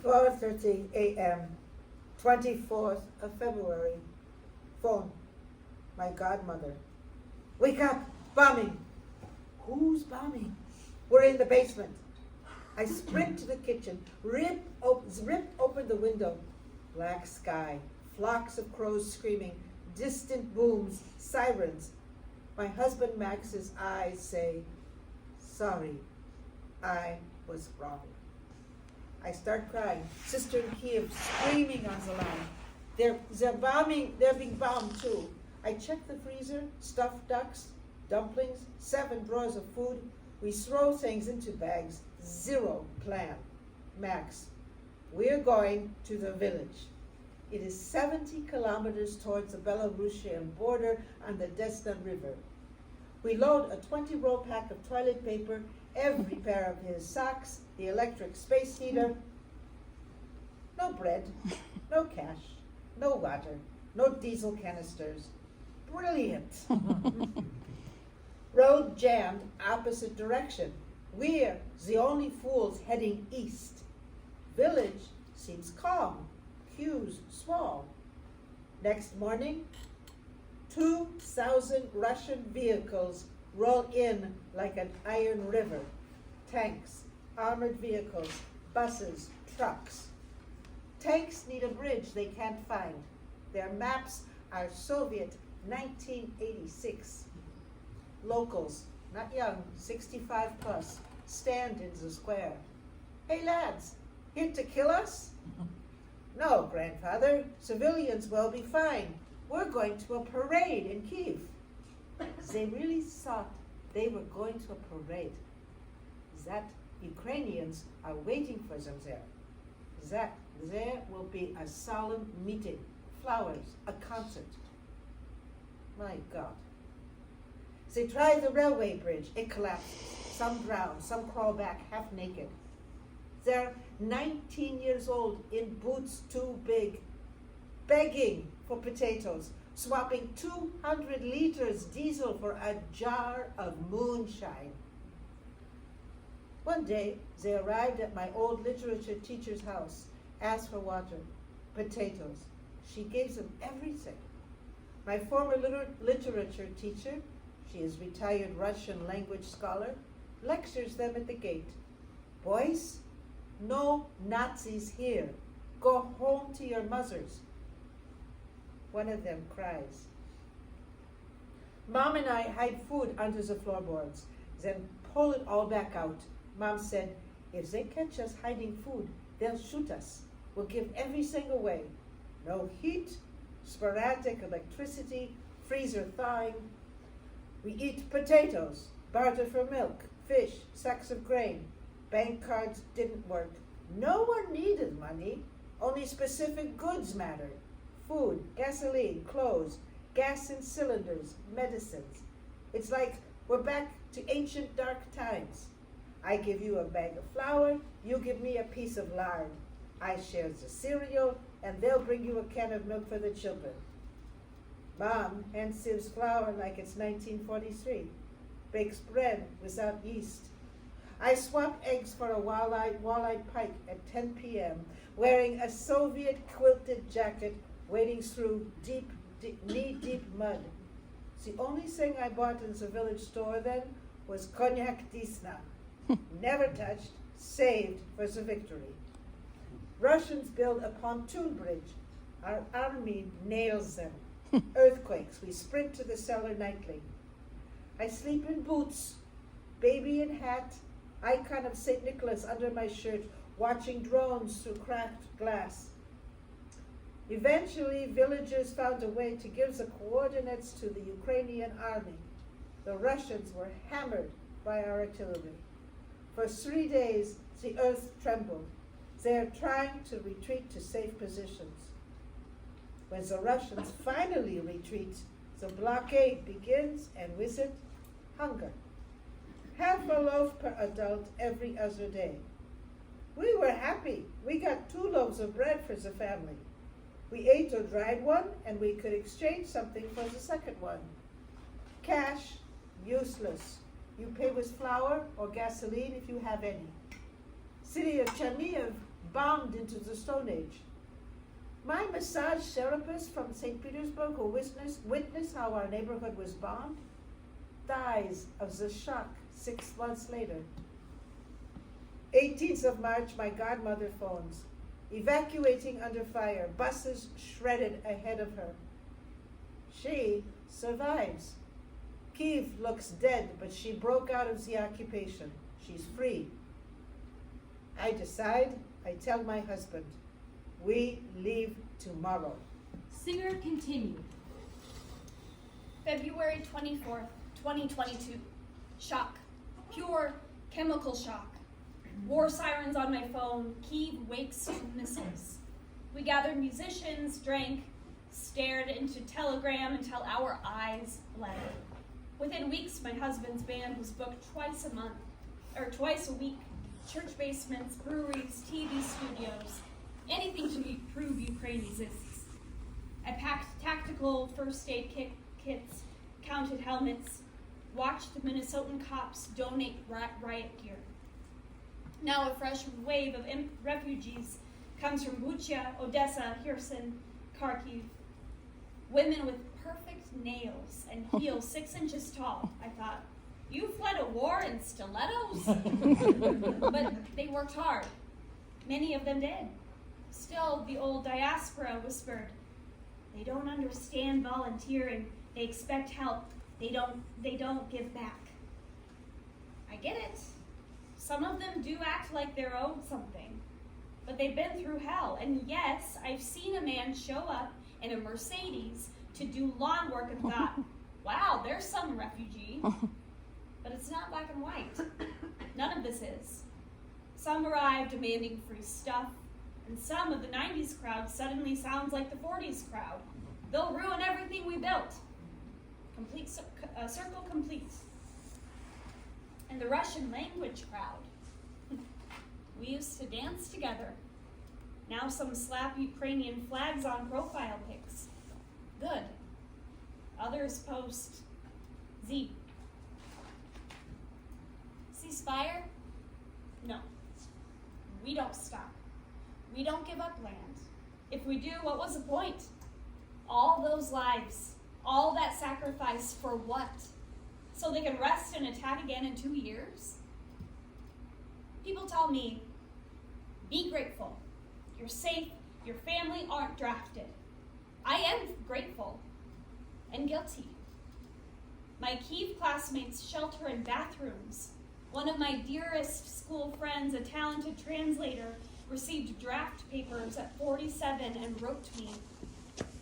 Speaker 2: 4:30 a.m., 24th of February. Phone. My godmother. Wake up! Bombing! Who's bombing? We're in the basement. I sprint to the kitchen, rip open the window. Black sky, flocks of crows screaming, distant booms, sirens. My husband Max's eyes say, sorry, I was wrong. I start crying. Sister in Kiev screaming on the line. They're being bombed too. I check the freezer, stuffed ducks, dumplings, 7 drawers of food. We throw things into bags, 0 plan. Max, we're going to the village. It is 70 kilometers towards the Belarusian border on the Desna River. We load a 20-roll pack of toilet paper, every pair of his socks, the electric space heater. No bread, no cash, no water, no diesel canisters. Brilliant. Road jammed opposite direction. We're the only fools heading east. Village seems calm, queues small. Next morning, 2,000 Russian vehicles roll in like an iron river. Tanks, armored vehicles, buses, trucks. Tanks need a bridge they can't find. Their maps are Soviet 1986. Locals, not young, 65 plus, stand in the square. Hey lads, here to kill us? No, grandfather, civilians will be fine. We're going to a parade in Kiev. They really thought they were going to a parade. That Ukrainians are waiting for them there. That there will be a solemn meeting, flowers, a concert. My God. They tried the railway bridge. It collapsed. Some drowned. Some crawl back half naked. They're 19 years old in boots too big, begging for potatoes, swapping 200 liters diesel for a jar of moonshine. One day, they arrived at my old literature teacher's house, asked for water, potatoes. She gave them everything. My former literature teacher, she is retired Russian language scholar, lectures them at the gate. Boys, no Nazis here. Go home to your mothers. One of them cries. Mom and I hide food under the floorboards, then pull it all back out. Mom said, if they catch us hiding food, they'll shoot us. We'll give everything away. No heat, sporadic electricity, freezer thawing. We eat potatoes, barter for milk, fish, sacks of grain. Bank cards didn't work. No one needed money. Only specific goods mattered. Food, gasoline, clothes, gas in cylinders, medicines. It's like we're back to ancient dark times. I give you a bag of flour, you give me a piece of lard. I share the cereal, and they'll bring you a can of milk for the children. Mom hand sieves flour like it's 1943, bakes bread without yeast. I swap eggs for a walleye pike at 10 p.m., wearing a Soviet quilted jacket, wading through knee-deep mud. The only thing I bought in the village store then was cognac Disna. Never touched, saved for the victory. Russians build a pontoon bridge. Our army nails them. Earthquakes, we sprint to the cellar nightly. I sleep in boots, baby in hat, icon of St. Nicholas under my shirt, watching drones through cracked glass. Eventually, villagers found a way to give the coordinates to the Ukrainian army. The Russians were hammered by our artillery. For 3 days, the earth trembled. They are trying to retreat to safe positions. When the Russians finally retreat, the blockade begins, and with it, hunger. Half a loaf per adult every other day. We were happy. We got 2 loaves of bread for the family. We ate or dried one, and we could exchange something for the second one. Cash, useless. You pay with flour or gasoline if you have any. City of Chernihiv bombed into the Stone Age. My massage therapist from St. Petersburg, who witnessed how our neighborhood was bombed, dies of the shock 6 months later. 18th of March, my godmother phones. Evacuating under fire, buses shredded ahead of her. She survives. Kiev looks dead, but she broke out of the occupation. She's free. I tell my husband, we leave tomorrow.
Speaker 3: Singer continued.
Speaker 1: February 24th, 2022. Shock. Pure chemical shock. War sirens on my phone. Kyiv wakes to missiles. We gathered musicians, drank, stared into Telegram until our eyes bled. Within weeks, my husband's band was booked twice a week. Church basements, breweries, TV studios, anything to prove Ukraine exists. I packed tactical first aid kits, counted helmets, watched the Minnesotan cops donate riot gear. Now a fresh wave of refugees comes from Bucha, Odessa, Kherson, Kharkiv. Women with perfect nails and heels 6 inches tall. I thought, you fled a war in stilettos? But they worked hard. Many of them did. Still, the old diaspora whispered, they don't understand volunteering. They expect help. They don't give back. I get it. Some of them do act like they're owed something. But they've been through hell. And yes, I've seen a man show up in a Mercedes to do lawn work and thought, wow, there's some refugee. But it's not black and white. None of this is. Some arrive demanding free stuff, and some of the 90s crowd suddenly sounds like the 40s crowd. They'll ruin everything we built. Complete circle complete. And the Russian language crowd. We used to dance together. Now some slap Ukrainian flags on profile pics. Good. Others post Z. Ceasefire? No. We don't stop. We don't give up land. If we do, what was the point? All those lives, all that sacrifice for what? So they can rest and attack again in 2 years? People tell me, be grateful. You're safe. Your family aren't drafted. I am grateful and guilty. My Kyiv classmates shelter in bathrooms. One of my dearest school friends, a talented translator, received draft papers at 47 and wrote me,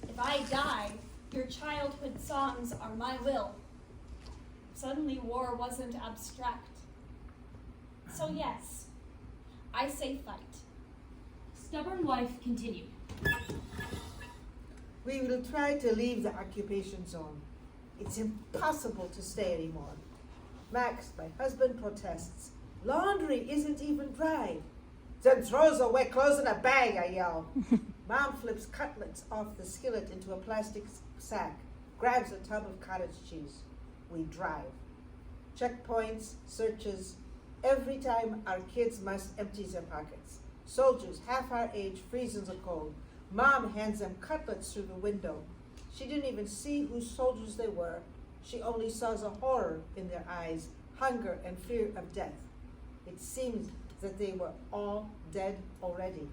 Speaker 1: "If I die, your childhood songs are my will." Suddenly war wasn't abstract. So yes, I say fight.
Speaker 3: Stubborn wife continued.
Speaker 2: We will try to leave the occupation zone. It's impossible to stay anymore. Max, my husband, protests. Laundry isn't even dry. Then throws the wet clothes in a bag, I yell. Mom flips cutlets off the skillet into a plastic sack, grabs a tub of cottage cheese. We drive. Checkpoints, searches. Every time our kids must empty their pockets. Soldiers half our age freeze in the cold. Mom hands them cutlets through the window. She didn't even see whose soldiers they were. She only saw the horror in their eyes, hunger and fear of death. It seemed that they were all dead already.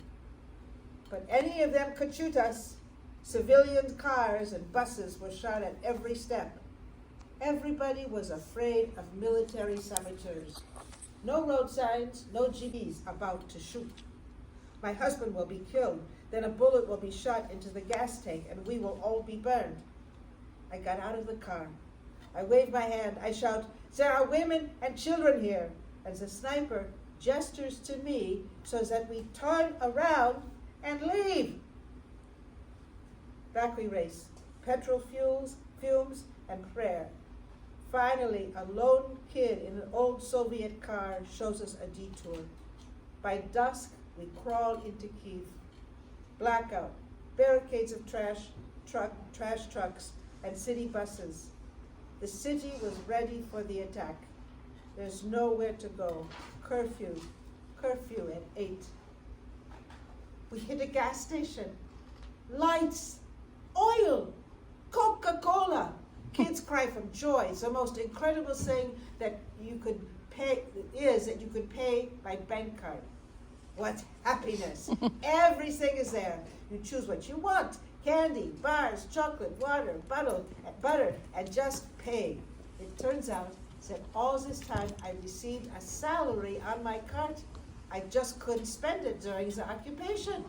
Speaker 2: But any of them could shoot us. Civilian cars and buses were shot at every step. Everybody was afraid of military saboteurs. No road signs, no GBs about to shoot. My husband will be killed, then a bullet will be shot into the gas tank and we will all be burned. I got out of the car. I wave my hand, I shout, "There are women and children here," and the sniper gestures to me so that we turn around and leave. Back we race, petrol fumes, and prayer. Finally, a lone kid in an old Soviet car shows us a detour. By dusk, we crawl into Kyiv. Blackout, barricades of trash trucks, and city buses. The city was ready for the attack. There's nowhere to go. Curfew at 8. We hit a gas station. Lights, oil, Coca-Cola. Kids cry from joy. It's the most incredible thing that you could pay by bank card. What happiness. Everything is there. You choose what you want. Candy, bars, chocolate, water, butter, and just pay. It turns out that all this time I received a salary on my card. I just couldn't spend it during the occupation.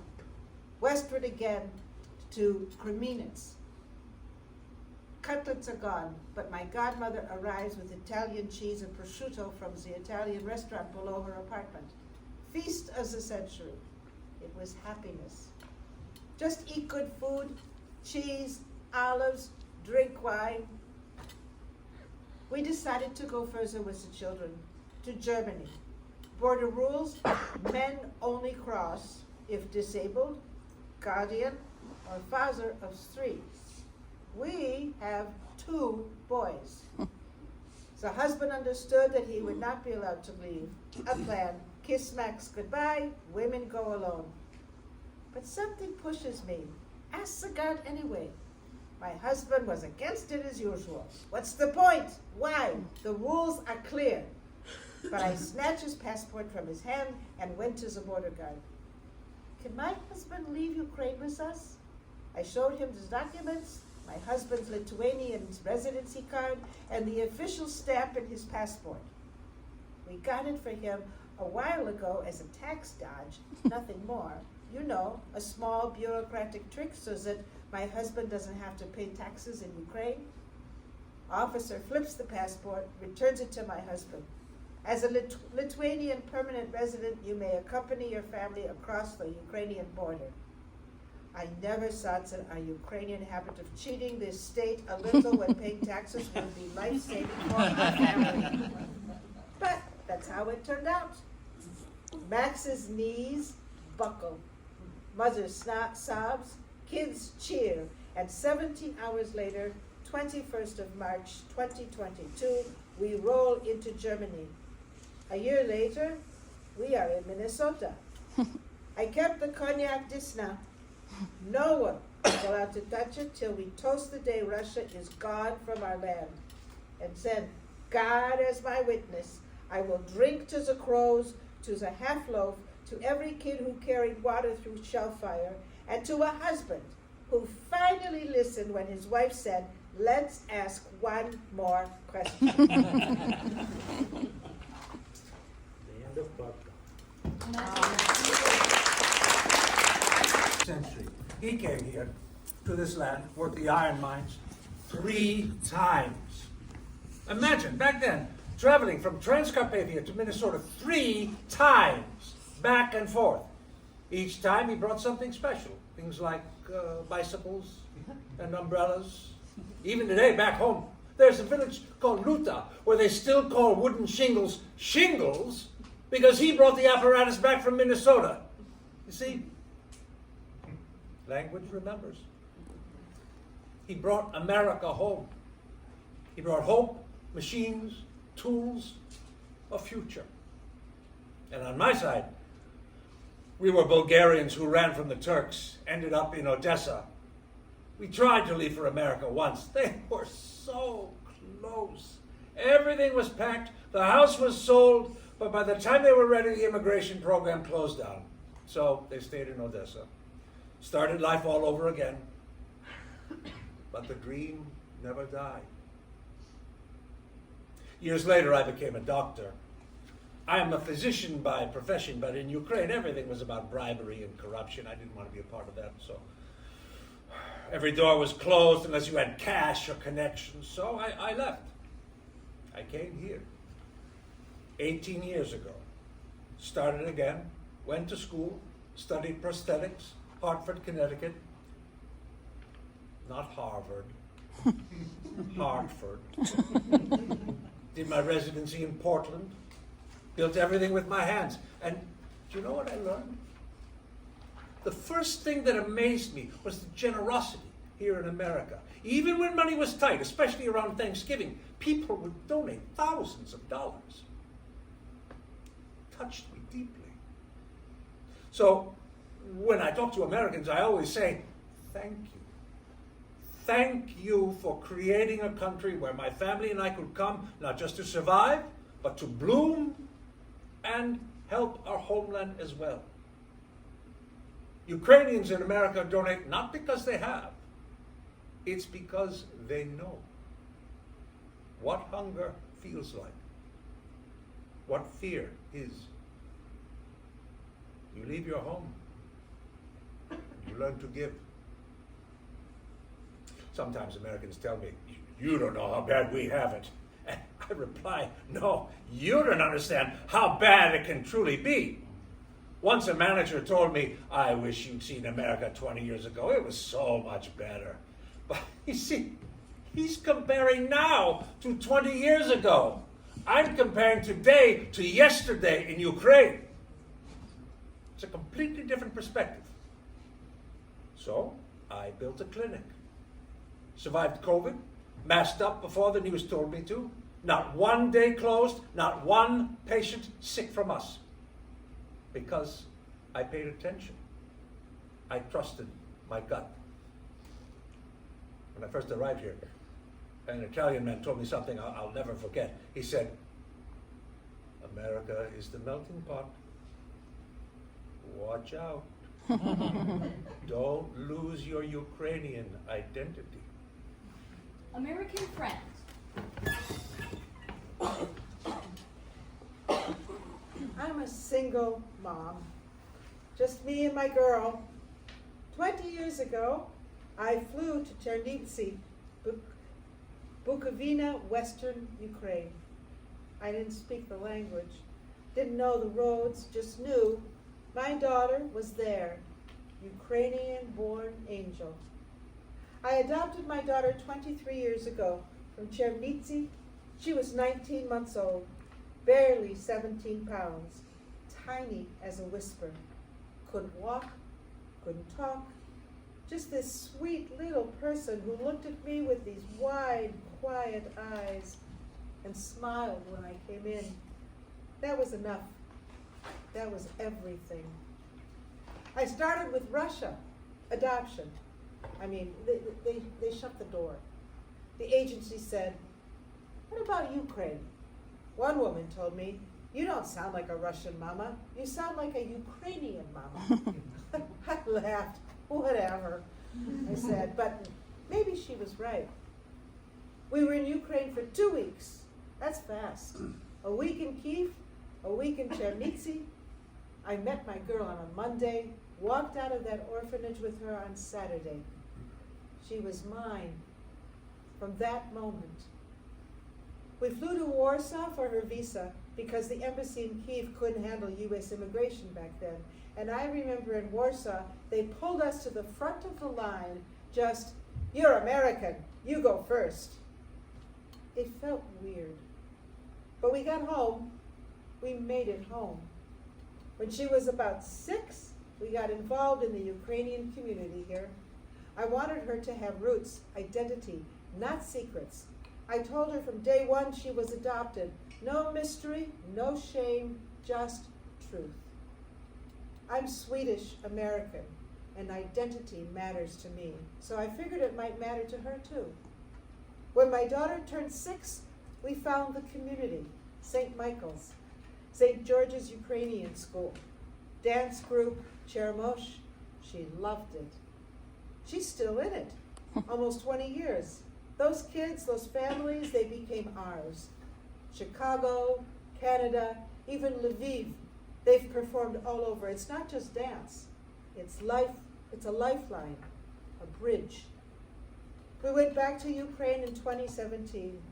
Speaker 2: Westward again to Kreminets. Cutlets are gone, but my godmother arrives with Italian cheese and prosciutto from the Italian restaurant below her apartment. Feast of the century. It was happiness. Just eat good food, cheese, olives, drink wine. We decided to go further with the children, to Germany. Border rules, men only cross if disabled, guardian, or father of 3. We have 2 boys. The husband understood that he would not be allowed to leave. A plan, kiss Max goodbye, women go alone. But something pushes me. Ask the guard anyway. My husband was against it as usual. What's the point? Why? The rules are clear. But I snatched his passport from his hand and went to the border guard. Can my husband leave Ukraine with us? I showed him the documents, my husband's Lithuanian residency card, and the official stamp in his passport. We got it for him a while ago as a tax dodge, nothing more. You know, a small bureaucratic trick so that my husband doesn't have to pay taxes in Ukraine. Officer flips the passport, returns it to my husband. As a Lithuanian permanent resident, you may accompany your family across the Ukrainian border. I never thought that our Ukrainian habit of cheating this state a little when paying taxes would be life-saving for our family. But that's how it turned out. Max's knees buckle. Mother sobs, kids cheer, and 17 hours later, 21st of March 2022, we roll into Germany. A year later, we are in Minnesota. I kept the cognac Disna. No one is allowed to touch it till we toast the day Russia is gone from our land. And then, God as my witness, I will drink to the crows, to the half loaf, to every kid who carried water through shellfire, and to a husband who finally listened when his wife said, "Let's ask one more question."
Speaker 7: The end of part one. Century. He came here to this land, worked the iron mines 3 times. Imagine, back then, traveling from Transcarpathia to Minnesota 3 times, back and forth. Each time he brought something special, things like bicycles and umbrellas. Even today, back home, there's a village called Luta, where they still call wooden shingles shingles, because he brought the apparatus back from Minnesota. You see, language remembers. He brought America home. He brought hope, machines, tools, a future. And on my side, we were Bulgarians who ran from the Turks, ended up in Odessa. We tried to leave for America once. They were so close. Everything was packed, the house was sold, but by the time they were ready, the immigration program closed down. So they stayed in Odessa. Started life all over again. But the dream never died. Years later, I became a doctor. I am a physician by profession, but in Ukraine, everything was about bribery and corruption. I didn't want to be a part of that, so every door was closed unless you had cash or connections, so I left. I came here 18 years ago. Started again, went to school, studied prosthetics, Hartford, Connecticut. Not Harvard, Hartford. Did my residency in Portland. Built everything with my hands. And do you know what I learned? The first thing that amazed me was the generosity here in America. Even when money was tight, especially around Thanksgiving, people would donate thousands of dollars. Touched me deeply. So when I talk to Americans, I always say, thank you. Thank you for creating a country where my family and I could come, not just to survive, but to bloom and help our homeland as well. Ukrainians in America donate not because they have, it's because they know what hunger feels like, what fear is. You leave your home, you learn to give. Sometimes Americans tell me, you don't know how bad we have it. And I reply, no, you don't understand how bad it can truly be. Once a manager told me, I wish you'd seen America 20 years ago. It was so much better. But you see, he's comparing now to 20 years ago. I'm comparing today to yesterday in Ukraine. It's a completely different perspective. So I built a clinic. Survived COVID, masked up before the news told me to. Not one day closed, not one patient sick from us. Because I paid attention. I trusted my gut. When I first arrived here, an Italian man told me something I'll never forget. He said, America is the melting pot. Watch out. Don't lose your Ukrainian identity.
Speaker 3: American friend.
Speaker 2: I'm a single mom, just me and my girl. 20 years ago, I flew to Chernivtsi, Bukovina, Western Ukraine. I didn't speak the language, didn't know the roads, just knew my daughter was there, Ukrainian-born angel. I adopted my daughter 23 years ago from Chernivtsi. She was 19 months old, barely 17 pounds, tiny as a whisper. Couldn't walk, couldn't talk. Just this sweet little person who looked at me with these wide, quiet eyes and smiled when I came in. That was enough. That was everything. I started with Russia, adoption. I mean, they shut the door. The agency said, "What about Ukraine?" One woman told me, "You don't sound like a Russian mama. You sound like a Ukrainian mama." I laughed. Whatever, I said, but maybe she was right. We were in Ukraine for 2 weeks. That's fast. A week in Kiev, a week in Chernivtsi. I met my girl on a Monday, walked out of that orphanage with her on Saturday. She was mine from that moment. We flew to Warsaw for her visa because the embassy in Kiev couldn't handle U.S. immigration back then. And I remember in Warsaw, they pulled us to the front of the line, just, "You're American, you go first." It felt weird. But we got home. We made it home. When she was about 6, we got involved in the Ukrainian community here. I wanted her to have roots, identity, not secrets. I told her from day one she was adopted. No mystery, no shame, just truth. I'm Swedish American, and identity matters to me, so I figured it might matter to her too. When my daughter turned 6, we found the community, St. Michael's, St. George's Ukrainian School, dance group, Chermosh. She loved it. She's still in it, almost 20 years. Those kids, those families, they became ours. Chicago, Canada, even Lviv, they've performed all over. It's not just dance. It's life. It's a lifeline, a bridge. We went back to Ukraine in 2017,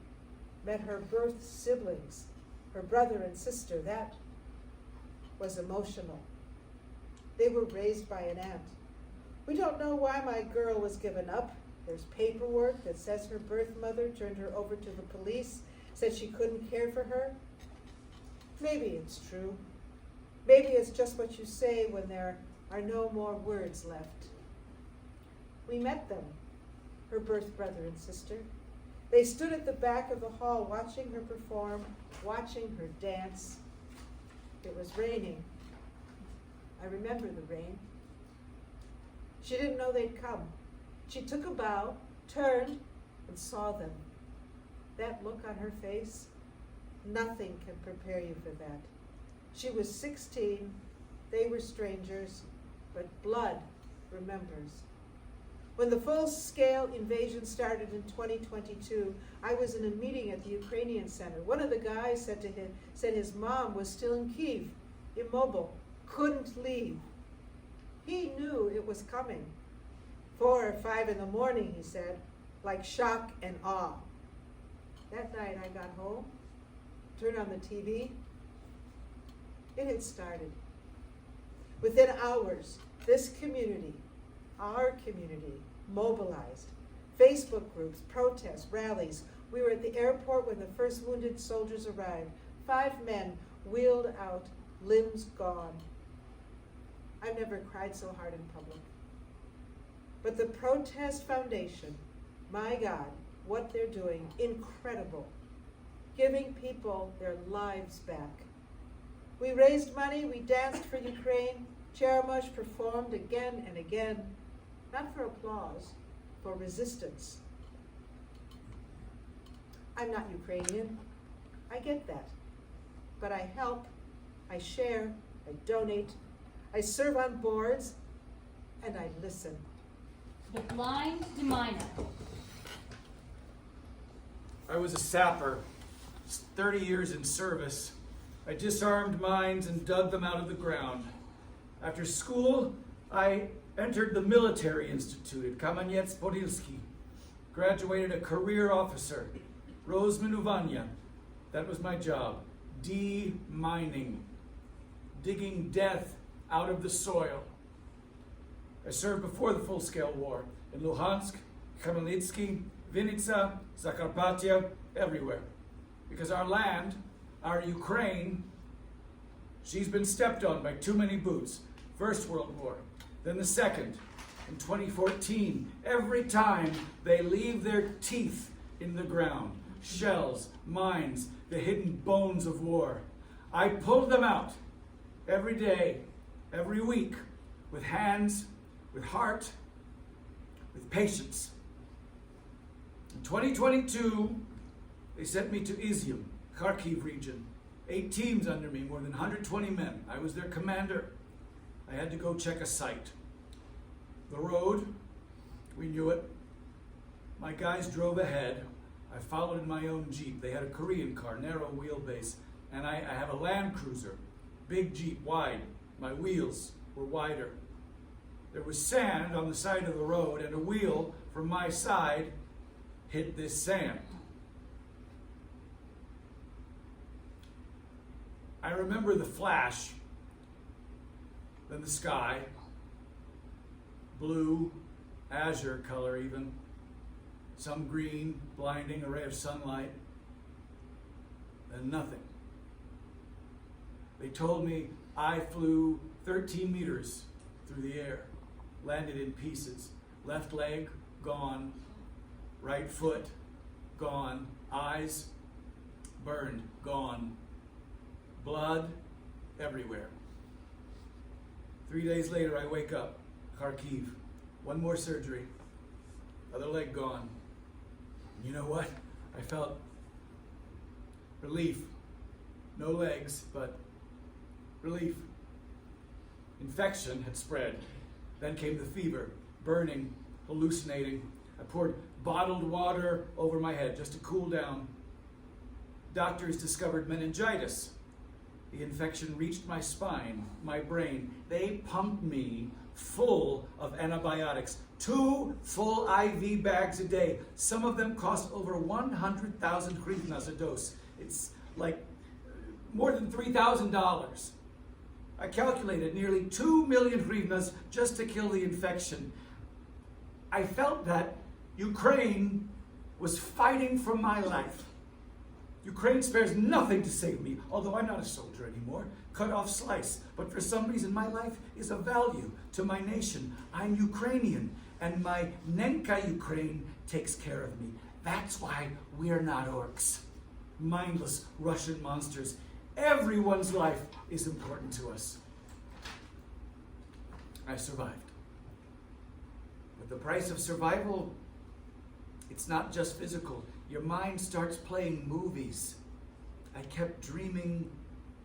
Speaker 2: met her birth siblings, her brother and sister. That was emotional. They were raised by an aunt. We don't know why my girl was given up. There's paperwork that says her birth mother turned her over to the police, said she couldn't care for her. Maybe it's true. Maybe it's just what you say when there are no more words left. We met them, her birth brother and sister. They stood at the back of the hall watching her perform, watching her dance. It was raining. I remember the rain. She didn't know they'd come. She took a bow, turned, and saw them. That look on her face, nothing can prepare you for that. She was 16, they were strangers, but blood remembers. When the full-scale invasion started in 2022, I was in a meeting at the Ukrainian Center. One of the guys said his mom was still in Kiev, immobile, couldn't leave. He knew it was coming. 4 or 5 in the morning, he said, like shock and awe. That night I got home, turned on the TV. It had started. Within hours, this community, our community, mobilized. Facebook groups, protests, rallies. We were at the airport when the first wounded soldiers arrived. 5 men wheeled out, limbs gone. I've never cried so hard in public. But the Protest Foundation, my God, what they're doing, incredible. Giving people their lives back. We raised money, we danced for Ukraine. Chermosh performed again and again, not for applause, for resistance. I'm not Ukrainian, I get that. But I help, I share, I donate, I serve on boards, and I listen.
Speaker 3: The blind deminer.
Speaker 4: I was a sapper, 30 years in service. I disarmed mines and dug them out of the ground. After school, I entered the military institute at Kamenets-Podilsky. Graduated a career officer, Rozminuvanya. That was my job. De-mining, digging death out of the soil. I served before the full-scale war in Luhansk, Khmelnytsky, Vinnytsia, Zakarpattia, everywhere. Because our land, our Ukraine, she's been stepped on by too many boots. First World War, then the Second. In 2014, every time they leave their teeth in the ground, shells, mines, the hidden bones of war, I pull them out every day, every week, with hands, with heart, with patience. In 2022, they sent me to Izium, Kharkiv region. 8 teams under me, more than 120 men. I was their commander. I had to go check a site. The road, we knew it. My guys drove ahead. I followed in my own Jeep. They had a Korean car, narrow wheelbase, and I have a Land Cruiser, big Jeep, wide. My wheels were wider. There was sand on the side of the road, and a wheel from my side hit this sand. I remember the flash, then the sky, blue, azure color even, some green, blinding array of sunlight, then nothing. They told me I flew 13 meters through the air, landed in pieces, left leg gone, right foot gone, eyes burned, gone, blood everywhere. 3 days later, I wake up, Kharkiv, one more surgery, other leg gone. And you know what? I felt relief. No legs, but relief. Infection had spread. Then came the fever, burning, hallucinating. I poured bottled water over my head just to cool down. Doctors discovered meningitis. The infection reached my spine, my brain. They pumped me full of antibiotics, 2 full IV bags a day. Some of them cost over 100,000 hryvnias a dose. It's like more than $3,000. I calculated nearly 2 million hryvnias just to kill the infection. I felt that Ukraine was fighting for my life. Ukraine spares nothing to save me, although I'm not a soldier anymore. Cut off slice. But for some reason, my life is of value to my nation. I'm Ukrainian, and my Nenka Ukraine takes care of me. That's why we're not orcs, mindless Russian monsters. Everyone's life is important to us. I survived. But the price of survival, it's not just physical. Your mind starts playing movies. I kept dreaming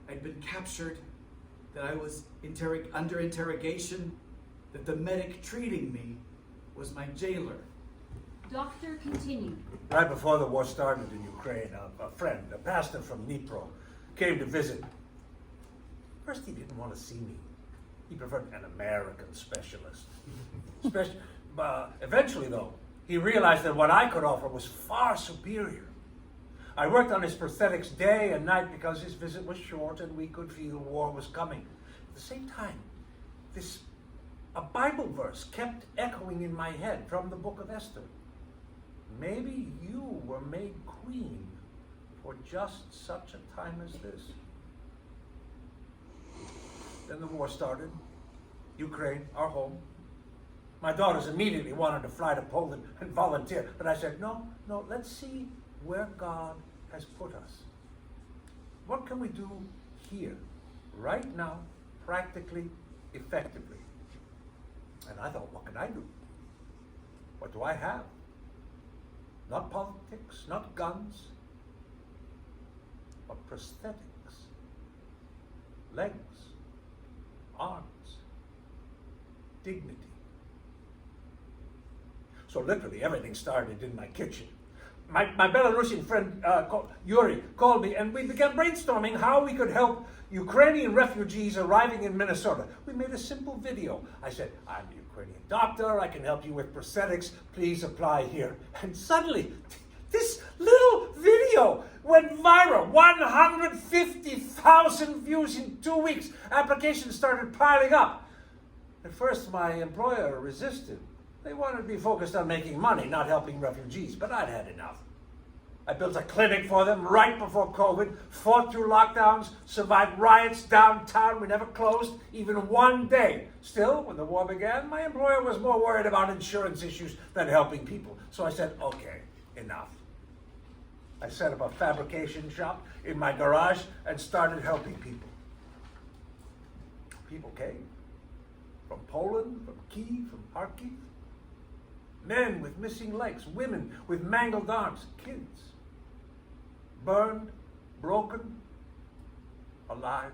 Speaker 4: I'd been captured, that I was under interrogation, that the medic treating me was my jailer.
Speaker 3: Doctor continued.
Speaker 7: Right before the war started in Ukraine, a friend, a pastor from Dnipro, came to visit. First, he didn't want to see me. He preferred an American specialist. Eventually, though, he realized that what I could offer was far superior. I worked on his prosthetics day and night because his visit was short and we could feel war was coming. At the same time, a Bible verse kept echoing in my head from the book of Esther. Maybe you were made queen for just such a time as this. Then the war started. Ukraine, our home. My daughters immediately wanted to fly to Poland and volunteer, but I said, no, let's see where God has put us. What can we do here, right now, practically, effectively? And I thought, what can I do? What do I have? Not politics, not guns, but prosthetics, legs, arms, dignity. So literally everything started in my kitchen. My Belarusian friend Yuri called me and we began brainstorming how we could help Ukrainian refugees arriving in Minnesota. We made a simple video. I said, I'm a Ukrainian doctor. I can help you with prosthetics. Please apply here. And suddenly, this little video went viral. 150,000 views in 2 weeks. Applications started piling up. At first, my employer resisted. They wanted to be focused on making money, not helping refugees, but I'd had enough. I built a clinic for them right before COVID, fought through lockdowns, survived riots downtown. We never closed, even one day. Still, when the war began, my employer was more worried about insurance issues than helping people. So I said, okay, enough. I set up a fabrication shop in my garage and started helping people. People came from Poland, from Kyiv, from Kharkiv. Men with missing legs, women with mangled arms, kids. Burned, broken, alive.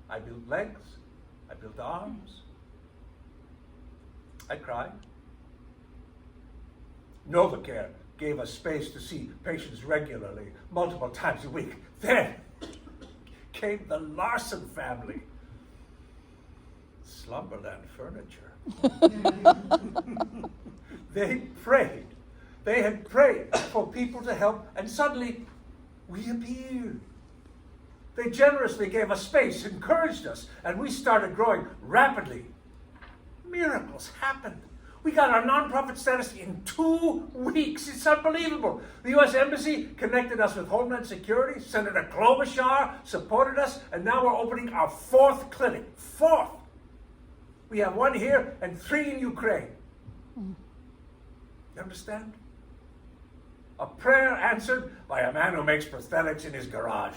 Speaker 7: I built legs, I built arms. I cried. NovaCare gave us space to see patients regularly, multiple times a week. Then came the Larson family. Slumberland Furniture. They prayed. They had prayed for people to help, and suddenly we appeared. They generously gave us space, encouraged us, and we started growing rapidly. Miracles happened. We got our nonprofit status in 2 weeks. It's unbelievable. The U.S. Embassy connected us with Homeland Security. Senator Klobuchar supported us, and now we're opening our 4th clinic. 4th. We have 1 here and 3 in Ukraine. You understand? A prayer answered by a man who makes prosthetics in his garage.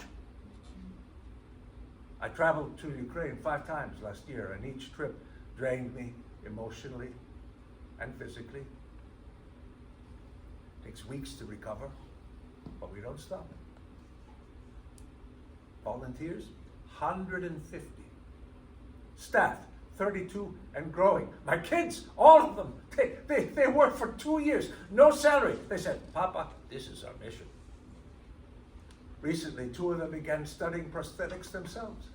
Speaker 7: I traveled to Ukraine 5 times last year, and each trip drained me emotionally and physically. It takes weeks to recover, but we don't stop. Volunteers, 150. Staff, 32 and growing. My kids, all of them, they worked for 2 years, no salary. They said, Papa, this is our mission. Recently, 2 of them began studying prosthetics themselves,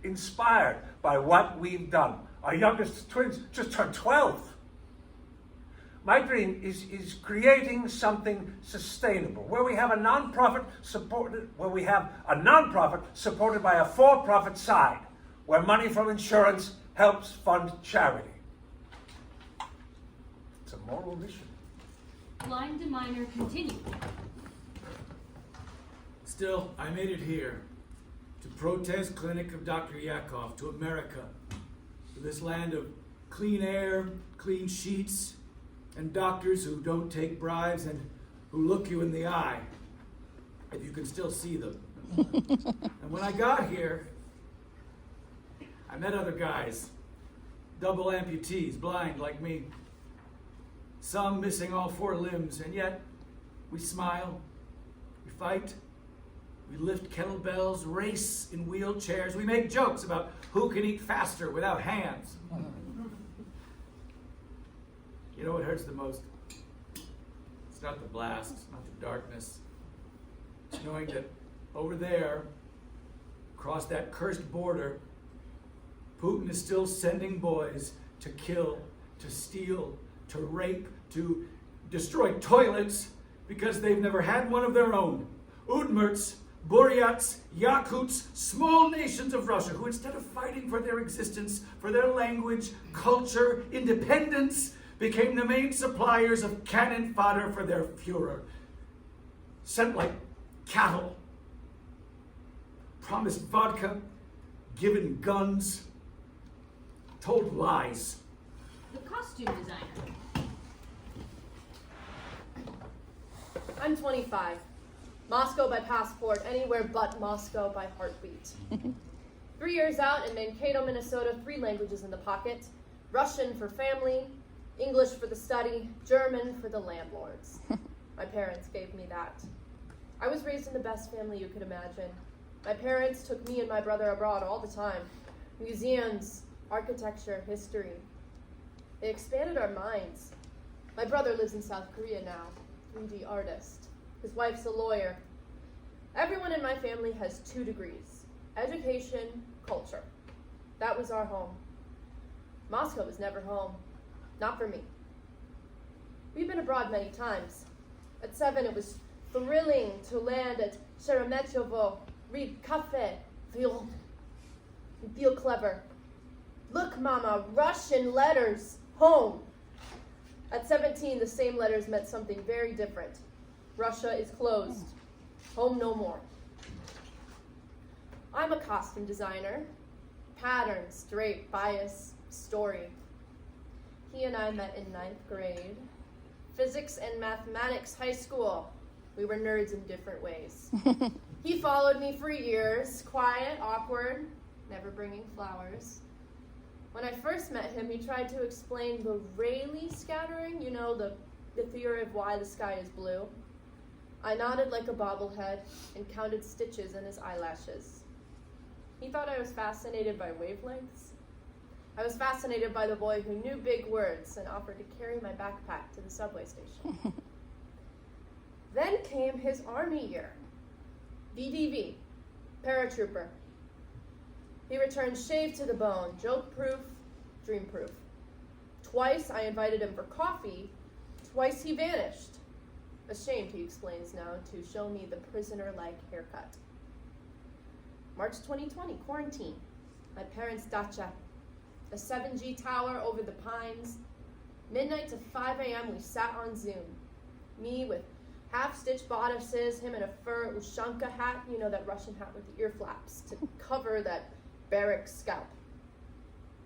Speaker 7: inspired by what we've done. Our youngest twins just turned 12. My dream is creating something sustainable, where we have a nonprofit supported by a for-profit side, where money from insurance helps fund charity. It's a moral mission.
Speaker 3: Blind to minor continued.
Speaker 4: Still, I made it here to protest Clinic of Dr. Yakov, to America, to this land of clean air, clean sheets, and doctors who don't take bribes and who look you in the eye, if you can still see them. And when I got here, I met other guys, double amputees, blind like me, some missing all 4 limbs, and yet we smile, we fight, we lift kettlebells, race in wheelchairs, we make jokes about who can eat faster without hands. You know what hurts the most? It's not the blast, it's not the darkness. It's knowing that over there, across that cursed border, Putin is still sending boys to kill, to steal, to rape, to destroy toilets because they've never had one of their own. Udmurts, Buryats, Yakuts, small nations of Russia who, instead of fighting for their existence, for their language, culture, independence, became the main suppliers of cannon fodder for their Fuhrer. Sent like cattle, promised vodka, given guns, told lies.
Speaker 3: The costume designer.
Speaker 6: I'm 25. Moscow by passport, anywhere but Moscow by heartbeat. 3 years out in Mankato, Minnesota, 3 languages in the pocket. Russian for family, English for the study, German for the landlords. My parents gave me that. I was raised in the best family you could imagine. My parents took me and my brother abroad all the time. Museums, architecture, history. They expanded our minds. My brother lives in South Korea now, 3D artist. His wife's a lawyer. Everyone in my family has 2 degrees. Education, culture. That was our home. Moscow was never home. Not for me. We've been abroad many times. At 7, it was thrilling to land at Sheremetyevo, read cafe, and feel clever. Look, Mama, Russian letters, home. At 17, the same letters meant something very different. Russia is closed. Home no more. I'm a costume designer. Patterns, drape, bias, story. He and I met in 9th grade. Physics and mathematics, high school. We were nerds in different ways. He followed me for years, quiet, awkward, never bringing flowers. When I first met him, he tried to explain the Rayleigh scattering, you know, the theory of why the sky is blue. I nodded like a bobblehead and counted stitches in his eyelashes. He thought I was fascinated by wavelengths. I was fascinated by the boy who knew big words and offered to carry my backpack to the subway station. Then came his army year. VDV, paratrooper. He returned shaved to the bone, joke-proof, dream-proof. Twice I invited him for coffee. Twice he vanished. Ashamed, he explains now, to show me the prisoner-like haircut. March 2020, quarantine. My parents' dacha. A 7G tower over the pines. Midnight to 5 a.m. we sat on Zoom. Me with half-stitched bodices, him in a fur ushanka hat, you know, that Russian hat with the ear flaps, to cover that barrack scalp.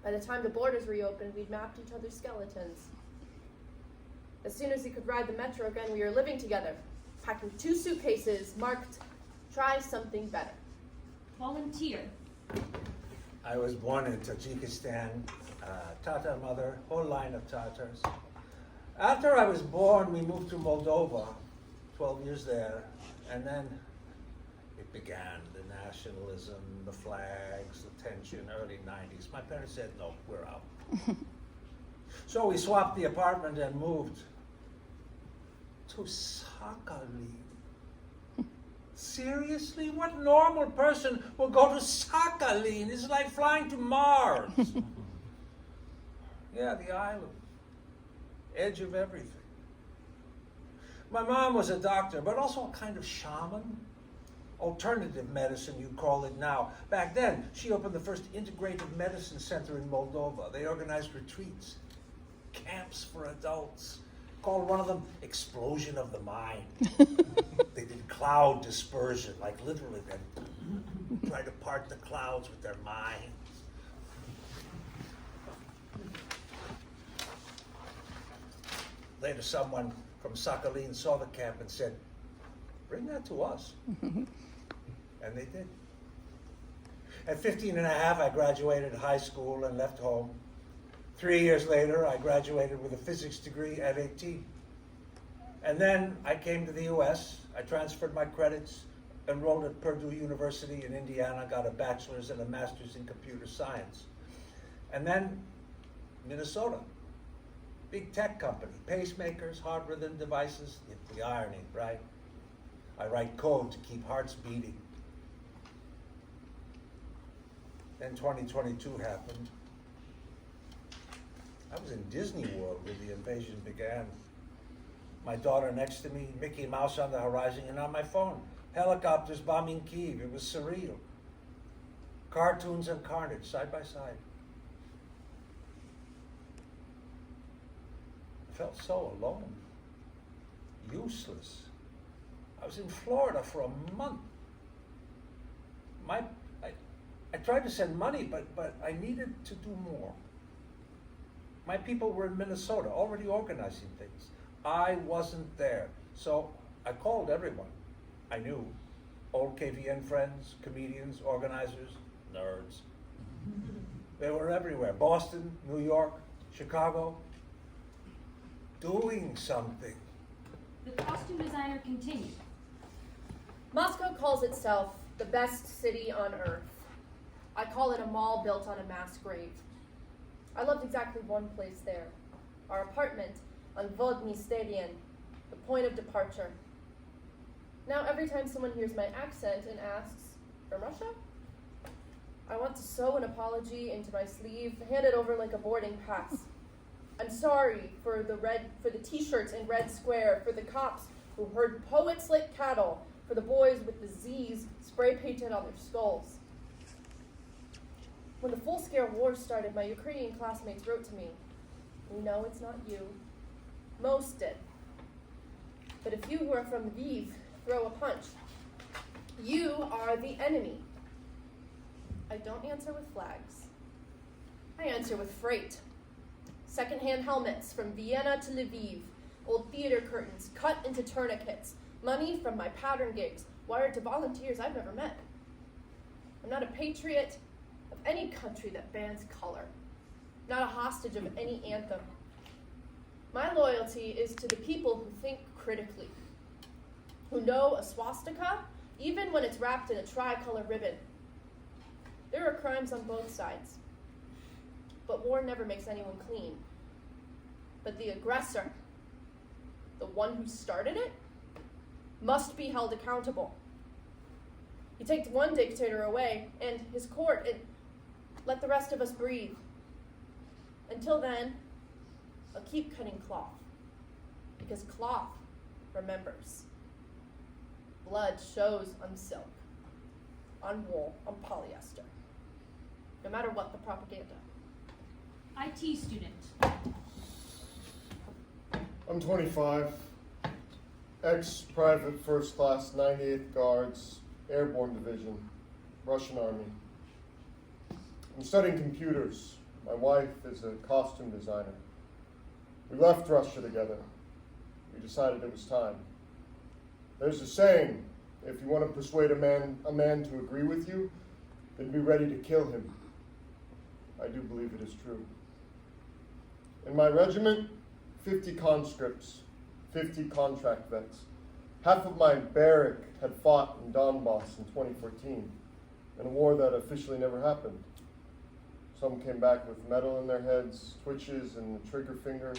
Speaker 6: By the time the borders reopened, we'd mapped each other's skeletons. As soon as he could ride the metro again, we were living together, packing 2 suitcases marked, try something better.
Speaker 3: Volunteer.
Speaker 7: I was born in Tajikistan, Tatar mother, whole line of Tatars. After I was born, we moved to Moldova, 12 years there, and then it began, the nationalism, the flags, the tension, early 90s. My parents said, no, we're out. So we swapped the apartment and moved to Sakhalin. Seriously? What normal person will go to Sakhalin? It's like flying to Mars. Yeah, the island. Edge of everything. My mom was a doctor, but also a kind of shaman. Alternative medicine, you'd call it now. Back then, she opened the first integrative medicine center in Moldova. They organized retreats, camps for adults. Called one of them Explosion of the Mind. They did cloud dispersion, like literally they tried to part the clouds with their minds. Later, someone from Sakhalin saw the camp and said, bring that to us. And they did. At 15 and a half, I graduated high school and left home. 3 years later, I graduated with a physics degree at 18. And then I came to the US. I transferred my credits, enrolled at Purdue University in Indiana, got a bachelor's and a master's in computer science. And then Minnesota, big tech company, pacemakers, heart rhythm devices, the irony, right? I write code to keep hearts beating. Then 2022 happened. I was in Disney World when the invasion began. My daughter next to me, Mickey Mouse on the horizon, and on my phone, helicopters bombing Kyiv. It was surreal. Cartoons and carnage, side by side. I felt so alone, useless. I was in Florida for a month. I tried to send money, but I needed to do more. My people were in Minnesota, already organizing things. I wasn't there. So I called everyone I knew. Old KVN friends, comedians, organizers, nerds. They were everywhere. Boston, New York, Chicago. Doing something.
Speaker 3: The costume designer continued.
Speaker 6: Moscow calls itself the best city on earth. I call it a mall built on a mass grave. I loved exactly one place there, our apartment on Vodny Stadion, the point of departure. Now every time someone hears my accent and asks, from Russia? I want to sew an apology into my sleeve, hand it over like a boarding pass. I'm sorry for the t-shirts in Red Square, for the cops who herd poets like cattle, for the boys with the Z's spray painted on their skulls. When the full-scale war started, my Ukrainian classmates wrote to me, "We know it's not you." Most did. But if you who are from Lviv throw a punch, you are the enemy. I don't answer with flags. I answer with freight. Second-hand helmets from Vienna to Lviv, old theater curtains cut into tourniquets, money from my pattern gigs wired to volunteers I've never met. I'm not a patriot of any country that bans color, not a hostage of any anthem. My loyalty is to the people who think critically, who know a swastika even when it's wrapped in a tricolor ribbon. There are crimes on both sides, but war never makes anyone clean. But the aggressor, the one who started it, must be held accountable. You take one dictator away and his court and let the rest of us breathe. Until then, I'll keep cutting cloth, because cloth remembers. Blood shows on silk, on wool, on polyester, no matter what the propaganda.
Speaker 3: IT student.
Speaker 5: I'm 25, ex-private first class 98th Guards, Airborne Division, Russian Army. I'm studying computers. My wife is a costume designer. We left Russia together. We decided it was time. There's a saying, if you want to persuade a man to agree with you, then be ready to kill him. I do believe it is true. In my regiment, 50 conscripts, 50 contract vets. Half of my barrack had fought in Donbass in 2014, in a war that officially never happened. Some came back with metal in their heads, twitches in the trigger finger,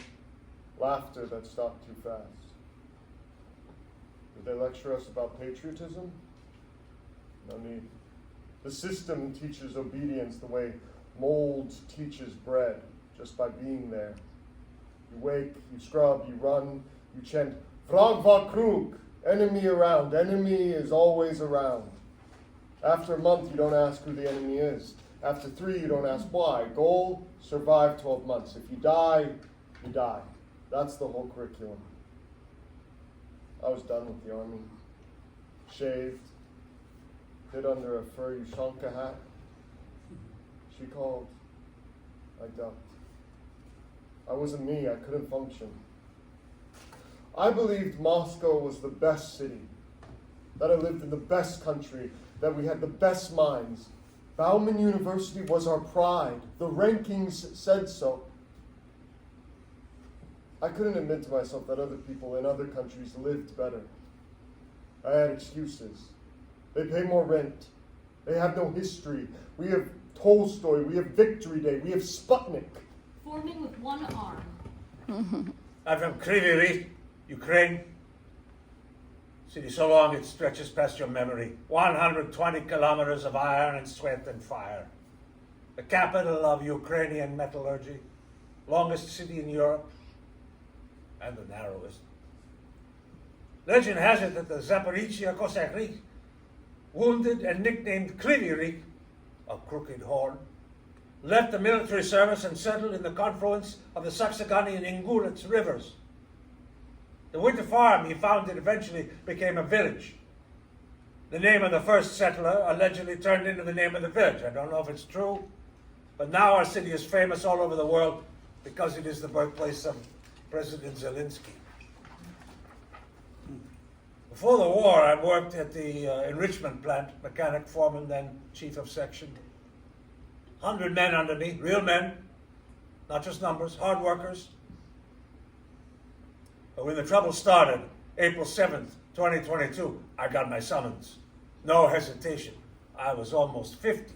Speaker 5: laughter that stopped too fast. Did they lecture us about patriotism? No need. The system teaches obedience the way mold teaches bread, just by being there. You wake, you scrub, you run, you chant, "Vrag vakrug," enemy around. Enemy is always around. After a month, you don't ask who the enemy is. After 3, you don't ask why. Goal, survive 12 months. If you die, you die. That's the whole curriculum. I was done with the army. Shaved, hid under a fur Yushanka hat. She called. I ducked. I wasn't me. I couldn't function. I believed Moscow was the best city, that I lived in the best country, that we had the best minds. Bauman University was our pride. The rankings said so. I couldn't admit to myself that other people in other countries lived better. I had excuses. They pay more rent. They have no history. We have Tolstoy. We have Victory Day. We have Sputnik.
Speaker 3: Forming with one arm.
Speaker 7: I'm from Kryvyi Rih, Ukraine. City so long it stretches past your memory. 120 kilometers of iron and sweat and fire. The capital of Ukrainian metallurgy. Longest city in Europe. And the narrowest. Legend has it that the Zaporizhia Cossack, wounded and nicknamed Kryvyi Rih, a crooked horn, left the military service and settled in the confluence of the Saksagani and Ingulets rivers. The winter farm he founded eventually became a village. The name of the first settler allegedly turned into the name of the village. I don't know if it's true, but now our city is famous all over the world because it is the birthplace of President Zelensky. Before the war, I worked at the enrichment plant, mechanic, foreman, then chief of section. 100 men under me, real men, not just numbers, hard workers. But when the trouble started, April 7th, 2022, I got my summons. No hesitation. I was almost 50.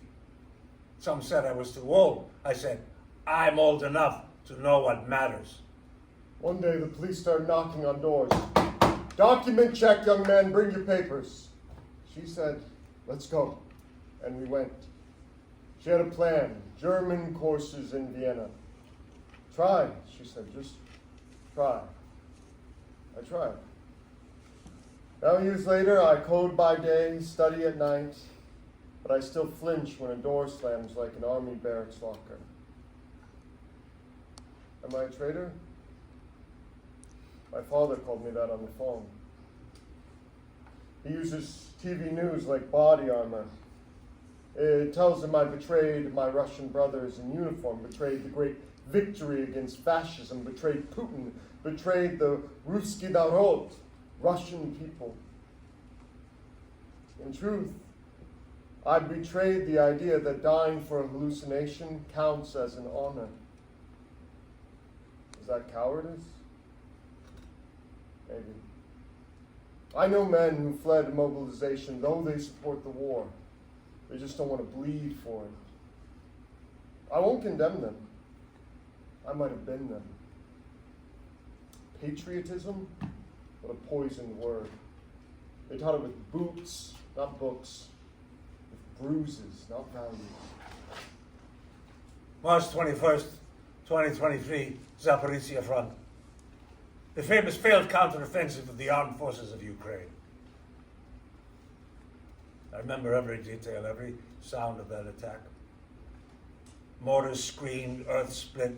Speaker 7: Some said I was too old. I said, I'm old enough to know what matters.
Speaker 5: One day the police started knocking on doors. "Document check, young man, bring your papers." She said, "Let's go." And we went. She had a plan, German courses in Vienna. Try, she said, just try. I tried. Now, years later, I code by day, study at night, but I still flinch when a door slams like an army barracks locker. Am I a traitor? My father called me that on the phone. He uses TV news like body armor. It tells him I betrayed my Russian brothers in uniform, betrayed the great victory against fascism, betrayed Putin, betrayed the Ruski Narod, Russian people. In truth, I betrayed the idea that dying for a hallucination counts as an honor. Is that cowardice? Maybe. I know men who fled mobilization, though they support the war. They just don't want to bleed for it. I won't condemn them. I might have been them. Patriotism? What a poisoned word. They taught it with boots, not books. With bruises, not values.
Speaker 7: March 21st, 2023, Zaporizhia front. The famous failed counteroffensive of the armed forces of Ukraine. I remember every detail, every sound of that attack. Mortars screamed, earth split.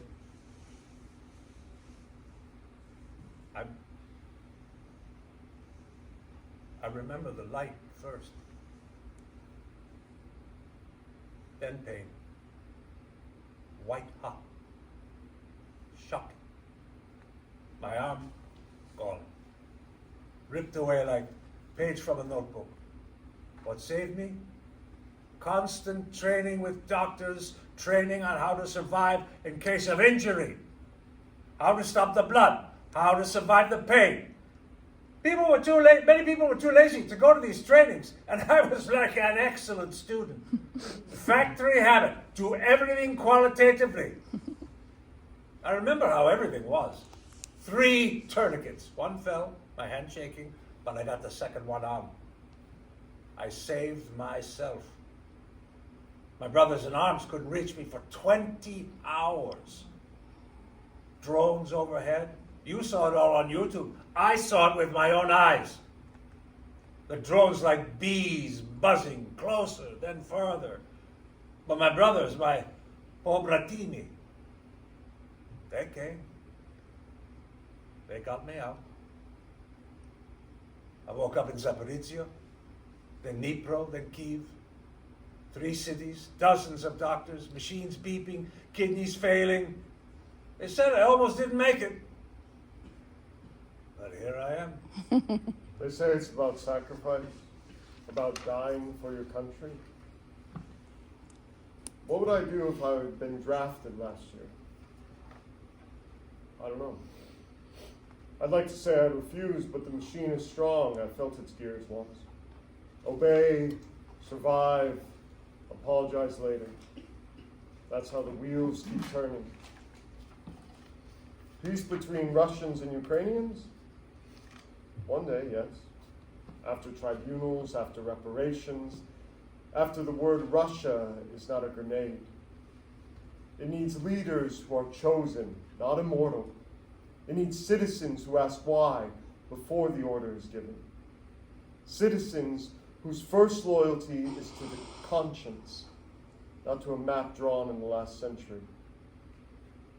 Speaker 7: I remember the light first, then pain, white hot, shocking. My arm, gone, ripped away like page from a notebook. What saved me? Constant training with doctors, training on how to survive in case of injury, how to stop the blood, how to survive the pain. Many people were too lazy to go to these trainings, and I was like an excellent student. Factory habit, do everything qualitatively. I remember how everything was. 3 tourniquets. One fell, my hand shaking, but I got the second one on. I saved myself. My brothers in arms couldn't reach me for 20 hours. Drones overhead. You saw it all on YouTube. I saw it with my own eyes. The drones like bees buzzing closer, then further. But my brothers, my pobratimi, they came. They got me out. I woke up in Zaporizhia, then Dnipro, then Kyiv. 3 cities, dozens of doctors, machines beeping, kidneys failing. They said I almost didn't make it. But here I am.
Speaker 5: They say it's about sacrifice, about dying for your country. What would I do if I had been drafted last year? I don't know. I'd like to say I refused, but the machine is strong. I felt its gears once. Obey, survive, apologize later. That's how the wheels keep turning. Peace between Russians and Ukrainians? One day, yes. After tribunals, after reparations, after the word Russia is not a grenade. It needs leaders who are chosen, not immortal. It needs citizens who ask why before the order is given. Citizens whose first loyalty is to the conscience, not to a map drawn in the last century.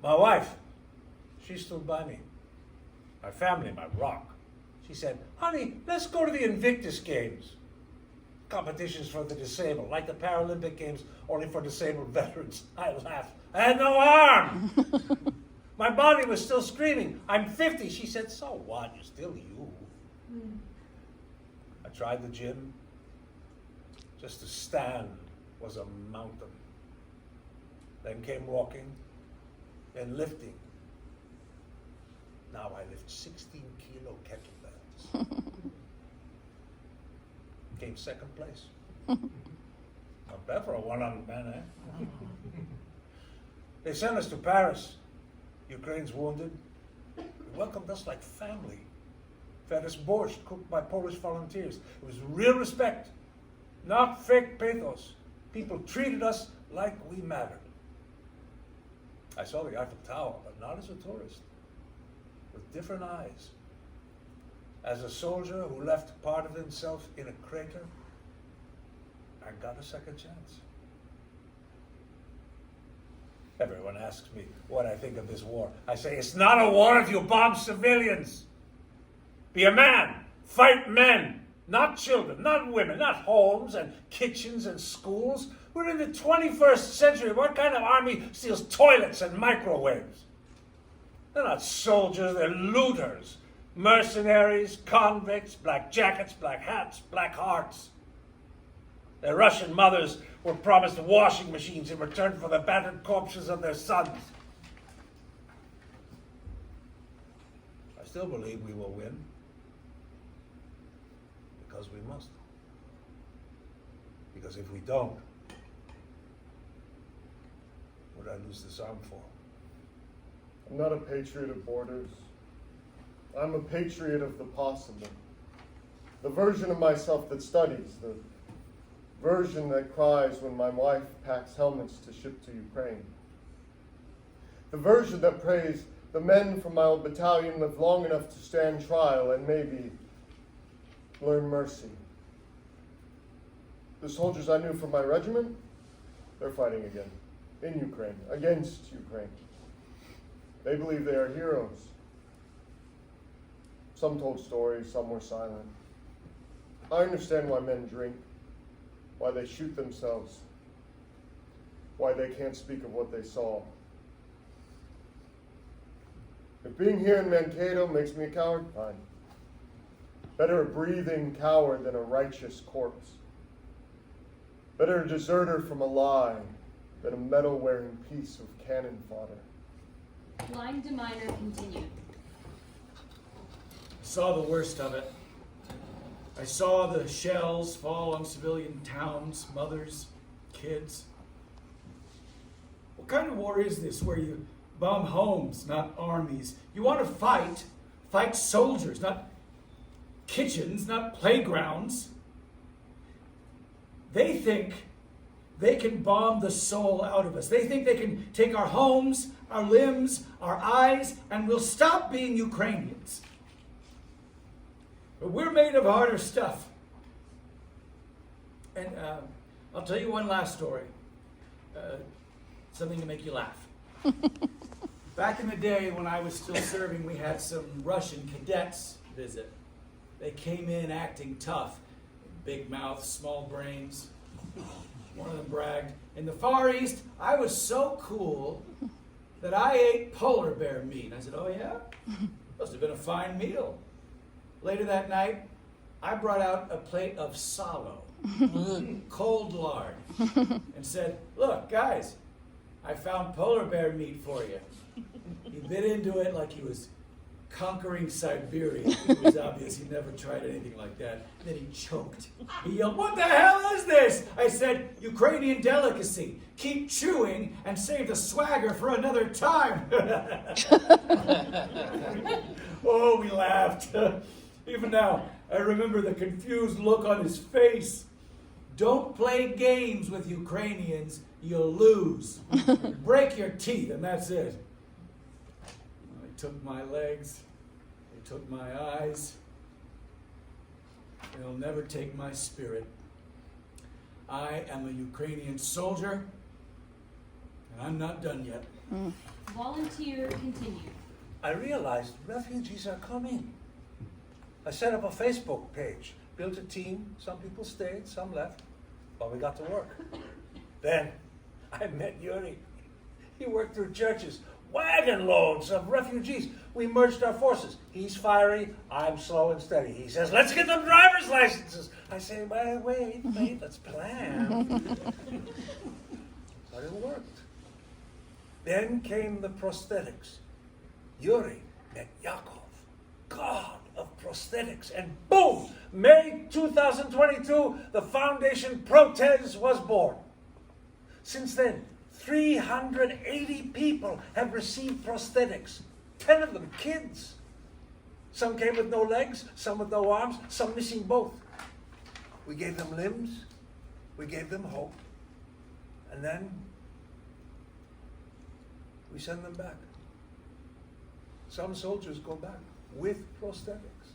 Speaker 7: My wife, she stood by me. My family, my rock. She said, honey, let's go to the Invictus Games. Competitions for the disabled, like the Paralympic Games, only for disabled veterans. I laughed. I had no arm. My body was still screaming, I'm 50. She said, so what? You're still you. I tried the gym. Just to stand was a mountain. Then came walking, then lifting. Now I lift 16-kilo kettlebells. Came second place. Not bad for a one-armed man, eh? They sent us to Paris. Ukraine's wounded. They welcomed us like family. Fed us borscht cooked by Polish volunteers. It was real respect, not fake pathos. People treated us like we mattered. I saw the Eiffel Tower, but not as a tourist, with different eyes. As a soldier who left part of himself in a crater, I got a second chance. Everyone asks me what I think of this war. I say, it's not a war if you bomb civilians. Be a man, fight men, not children, not women, not homes and kitchens and schools. We're in the 21st century. What kind of army steals toilets and microwaves? They're not soldiers, they're looters. Mercenaries, convicts, black jackets, black hats, black hearts. Their Russian mothers were promised washing machines in return for the battered corpses of their sons. I still believe we will win. Because we must. Because if we don't, what would I lose this arm for?
Speaker 5: I'm not a patriot of borders. I'm a patriot of the possible. The version of myself that studies, the version that cries when my wife packs helmets to ship to Ukraine. The version that prays, the men from my old battalion live long enough to stand trial and maybe learn mercy. The soldiers I knew from my regiment, they're fighting again, in Ukraine, against Ukraine. They believe they are heroes. Some told stories, some were silent. I understand why men drink, why they shoot themselves, why they can't speak of what they saw. If being here in Mankato makes me a coward, fine. Better a breathing coward than a righteous corpse. Better a deserter from a lie than a medal-wearing piece of cannon fodder.
Speaker 3: Line Deminer continued.
Speaker 4: I saw the worst of it. I saw the shells fall on civilian towns, mothers, kids. What kind of war is this where you bomb homes, not armies? You want to fight soldiers, not kitchens, not playgrounds. They think they can bomb the soul out of us. They think they can take our homes, our limbs, our eyes, and we'll stop being Ukrainians. But we're made of harder stuff. And I'll tell you one last story. Something to make you laugh. Back in the day when I was still serving, we had some Russian cadets visit. They came in acting tough. Big mouths, small brains. One of them bragged, in the Far East, I was so cool that I ate polar bear meat. I said, oh yeah? Must have been a fine meal. Later that night, I brought out a plate of salo, cold lard, and said, look, guys, I found polar bear meat for you. He bit into it like he was conquering Siberia. It was obvious he never tried anything like that. Then he choked. He yelled, what the hell is this? I said, Ukrainian delicacy. Keep chewing and save the swagger for another time. Oh, we laughed. Even now, I remember the confused look on his face. Don't play games with Ukrainians. You'll lose. Break your teeth, and that's it. They took my legs. They took my eyes. They'll never take my spirit. I am a Ukrainian soldier, and I'm not done yet.
Speaker 3: Volunteer continued.
Speaker 7: I realized refugees are coming. I set up a Facebook page, built a team. Some people stayed, some left, but we got to work. Then I met Yuri. He worked through churches, wagon loads of refugees. We merged our forces. He's fiery, I'm slow and steady. He says, let's get them driver's licenses. I say, wait, let's plan. But it worked. Then came the prosthetics. Yuri met Yakov, God of prosthetics, and boom! May 2022, the Foundation Protez was born. Since then, 380 people have received prosthetics, 10 of them kids. Some came with no legs, some with no arms, some missing both. We gave them limbs, we gave them hope, And then we send them back. Some soldiers go back with prosthetics,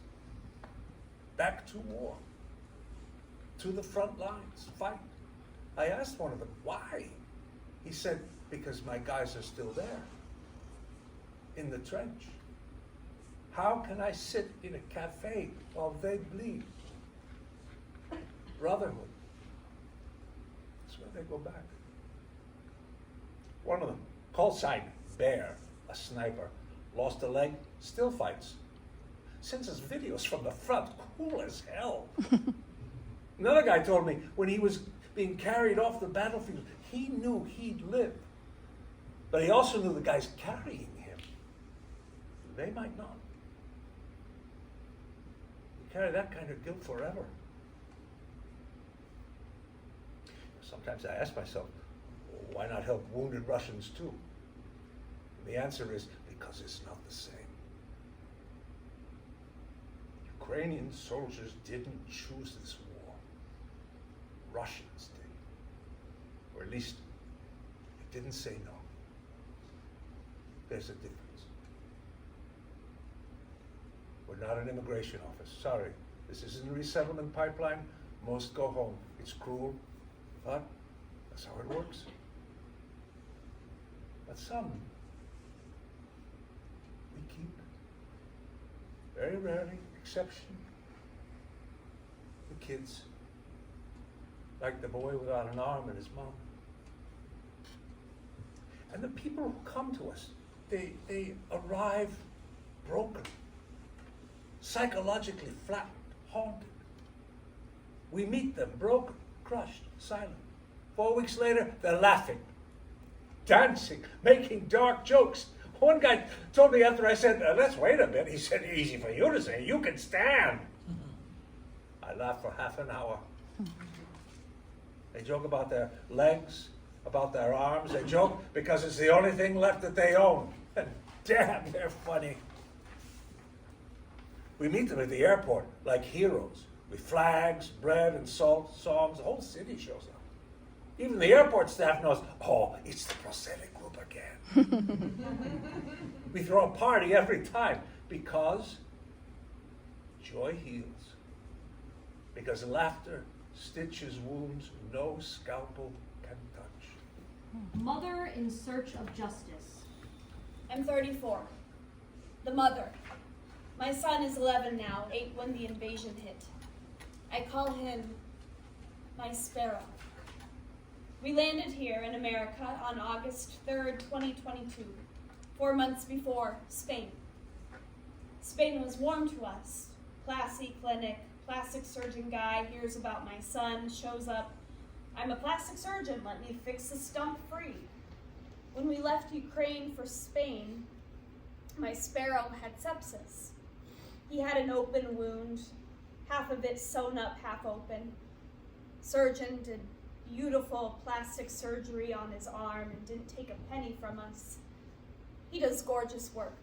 Speaker 7: back to war, to the front lines, fight. I asked one of them, why? He said, because my guys are still there, in the trench. How can I sit in a cafe while they bleed? Brotherhood. That's why they go back. One of them, call sign Bear, a sniper, lost a leg, still fights. Sends us videos from the front, cool as hell. Another guy told me when he was being carried off the battlefield, he knew he'd live. But he also knew the guys carrying him, they might not. You carry that kind of guilt forever. Sometimes I ask myself, why not help wounded Russians too? And the answer is, because it's not the same. Ukrainian soldiers didn't choose this war. Russians did. Or at least, they didn't say no. There's a difference. We're not an immigration office. Sorry, this isn't a resettlement pipeline. Most go home. It's cruel, but that's how it works. But some we keep. Very rarely, exception. The kids, like the boy without an arm and his mom. And the people who come to us, they arrive broken, psychologically flattened, haunted. We meet them broken, crushed, silent. 4 weeks later, they're laughing, dancing, making dark jokes. One guy told me after I said, let's wait a bit, he said, easy for you to say, you can stand. I laughed for half an hour. They joke about their legs, about their arms. They joke because it's the only thing left that they own. And damn, they're funny. We meet them at the airport like heroes, with flags, bread and salt, songs. The whole city shows up. Even the airport staff knows, oh, it's the prosthetic group again. We throw a party every time because joy heals. Because laughter stitches wounds no scalpel can touch.
Speaker 3: Mother in search of justice.
Speaker 1: I'm 34. The mother. My son is 11 now, 8 when the invasion hit. I call him my sparrow. We landed here in America on August 3rd, 2022, 4 months before Spain. Spain was warm to us. Classy clinic, plastic surgeon guy hears about my son, shows up. I'm a plastic surgeon, let me fix the stump free. When we left Ukraine for Spain, my sparrow had sepsis. He had an open wound, half of it sewn up, half open. Surgeon did beautiful plastic surgery on his arm and didn't take a penny from us. He does gorgeous work.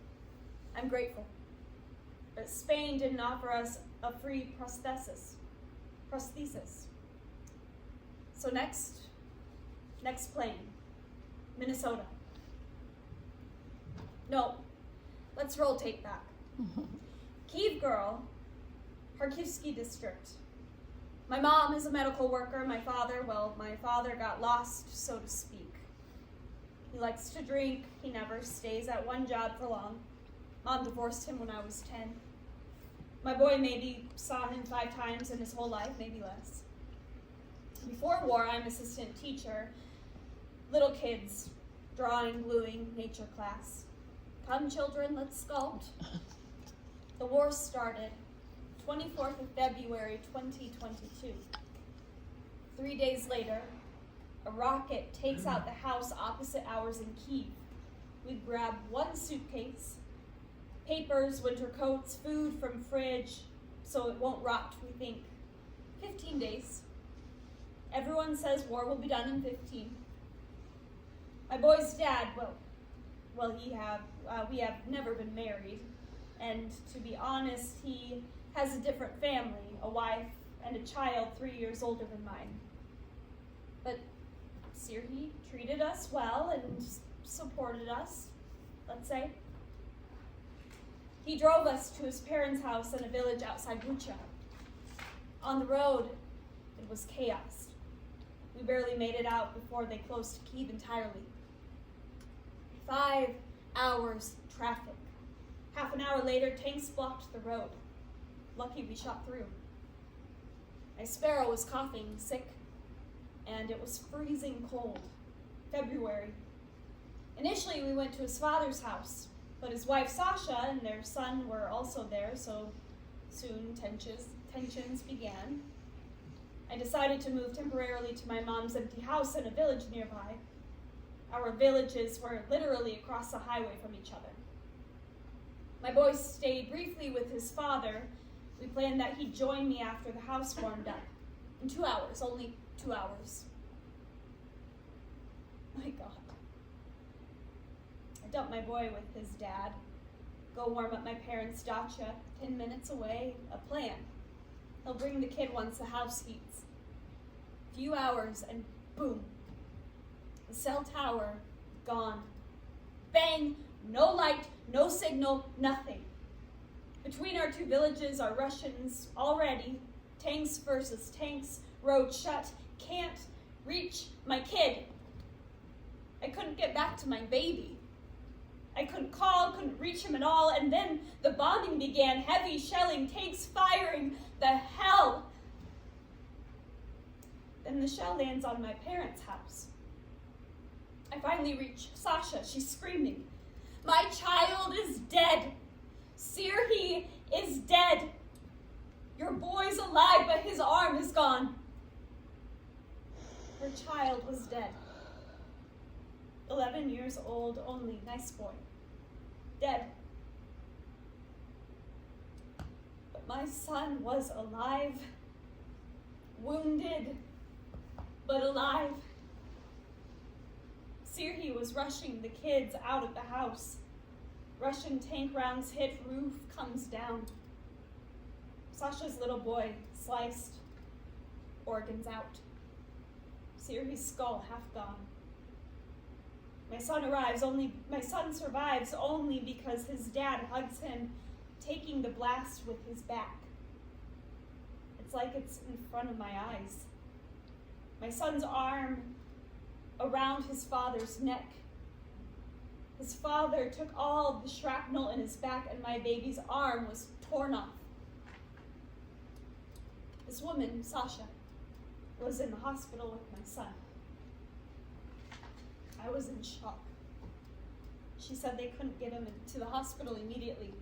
Speaker 1: I'm grateful. But Spain didn't offer us a free prosthesis. So next plane, Minnesota. No, let's roll tape back. Kyiv girl, Kharkivsky district. My mom is a medical worker. My father got lost, so to speak. He likes to drink. He never stays at one job for long. Mom divorced him when I was 10. My boy maybe saw him 5 times in his whole life, maybe less. Before war, I'm assistant teacher. Little kids, drawing, gluing, nature class. Come children, let's sculpt. The war started 24th of February, 2022. 3 days later, a rocket takes out the house opposite ours in Kyiv. We grab 1 suitcase, papers, winter coats, food from fridge, so it won't rot, we think. 15 days. Everyone says war will be done in 15. My boy's dad, we have never been married, and to be honest, he has a different family, a wife and a child 3 years older than mine. But Sirhi treated us well and supported us, let's say. He drove us to his parents' house in a village outside Bucha. On the road, it was chaos. We barely made it out before they closed Kyiv entirely. 5 hours traffic. Half an hour later, tanks blocked the road. Lucky we shot through. My sparrow was coughing, sick, and it was freezing cold. February. Initially, we went to his father's house, but his wife Sasha and their son were also there, so soon tensions began. I decided to move temporarily to my mom's empty house in a village nearby. Our villages were literally across the highway from each other. My boy stayed briefly with his father. We planned that he'd join me after the house warmed up. In 2 hours, only 2 hours. My God. I dumped my boy with his dad. Go warm up my parents' dacha, 10 minutes away, a plan. He'll bring the kid once the house heats. Few hours and boom. The cell tower, gone. Bang, no light, no signal, nothing. Between our two villages are Russians already. Tanks versus tanks, road shut, can't reach my kid. I couldn't get back to my baby. I couldn't call, couldn't reach him at all, and then the bombing began, heavy shelling, tanks firing, the hell. Then the shell lands on my parents' house. I finally reach Sasha. She's screaming, "My child is dead. Sirhi is dead. Your boy's alive, but his arm is gone." Her child was dead. 11 years old only, nice boy. Dead. But my son was alive. Wounded, but alive. Sirhi was rushing the kids out of the house. Russian tank rounds hit, roof comes down. Sasha's little boy sliced, organs out. Sirhi's skull half gone. My son survives only because his dad hugs him, taking the blast with his back. It's like it's in front of my eyes. My son's arm around his father's neck. His father took all of the shrapnel in his back, and my baby's arm was torn off. This woman, Sasha, was in the hospital with my son. I was in shock. She said they couldn't get him to the hospital immediately.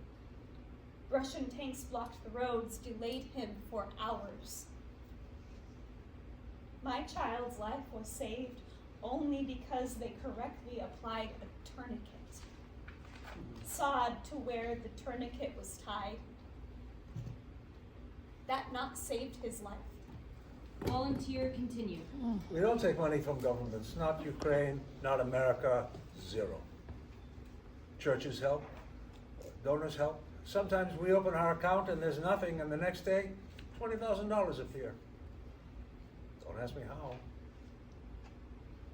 Speaker 1: Russian tanks blocked the roads, delayed him for hours. My child's life was saved only because they correctly applied a tourniquet. Sawed to where the tourniquet was tied. That not saved his life.
Speaker 3: Volunteer continue.
Speaker 7: We don't take money from governments, not Ukraine, not America, zero. Churches help, donors help. Sometimes we open our account and there's nothing, and the next day, $20,000 appear. Don't ask me how.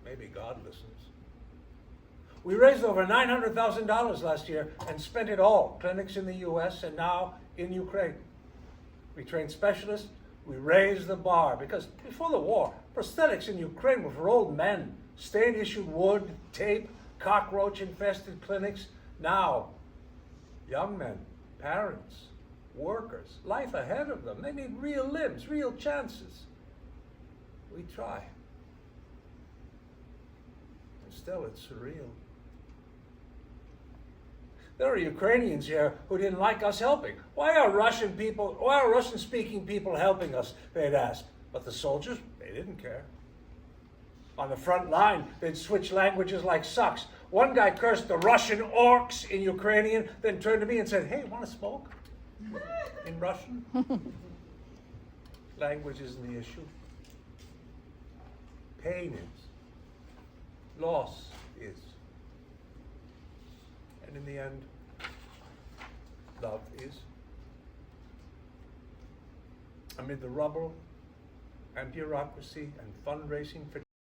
Speaker 7: Maybe God listens. We raised over $900,000 last year and spent it all. Clinics in the US and now in Ukraine. We trained specialists. We raised the bar because before the war, prosthetics in Ukraine were for old men. State-issued wood, tape, cockroach-infested clinics. Now, young men, parents, workers, life ahead of them. They need real limbs, real chances. We try. And still, it's surreal. There are Ukrainians here who didn't like us helping. Why are Russian-speaking people helping us, they'd ask. But the soldiers, they didn't care. On the front line, they'd switch languages like sucks. One guy cursed the Russian orcs in Ukrainian, then turned to me and said, "Hey, want to smoke?" In Russian. Language isn't the issue. Pain is. Loss is. And in the end, love is. Amid the rubble and bureaucracy and fundraising for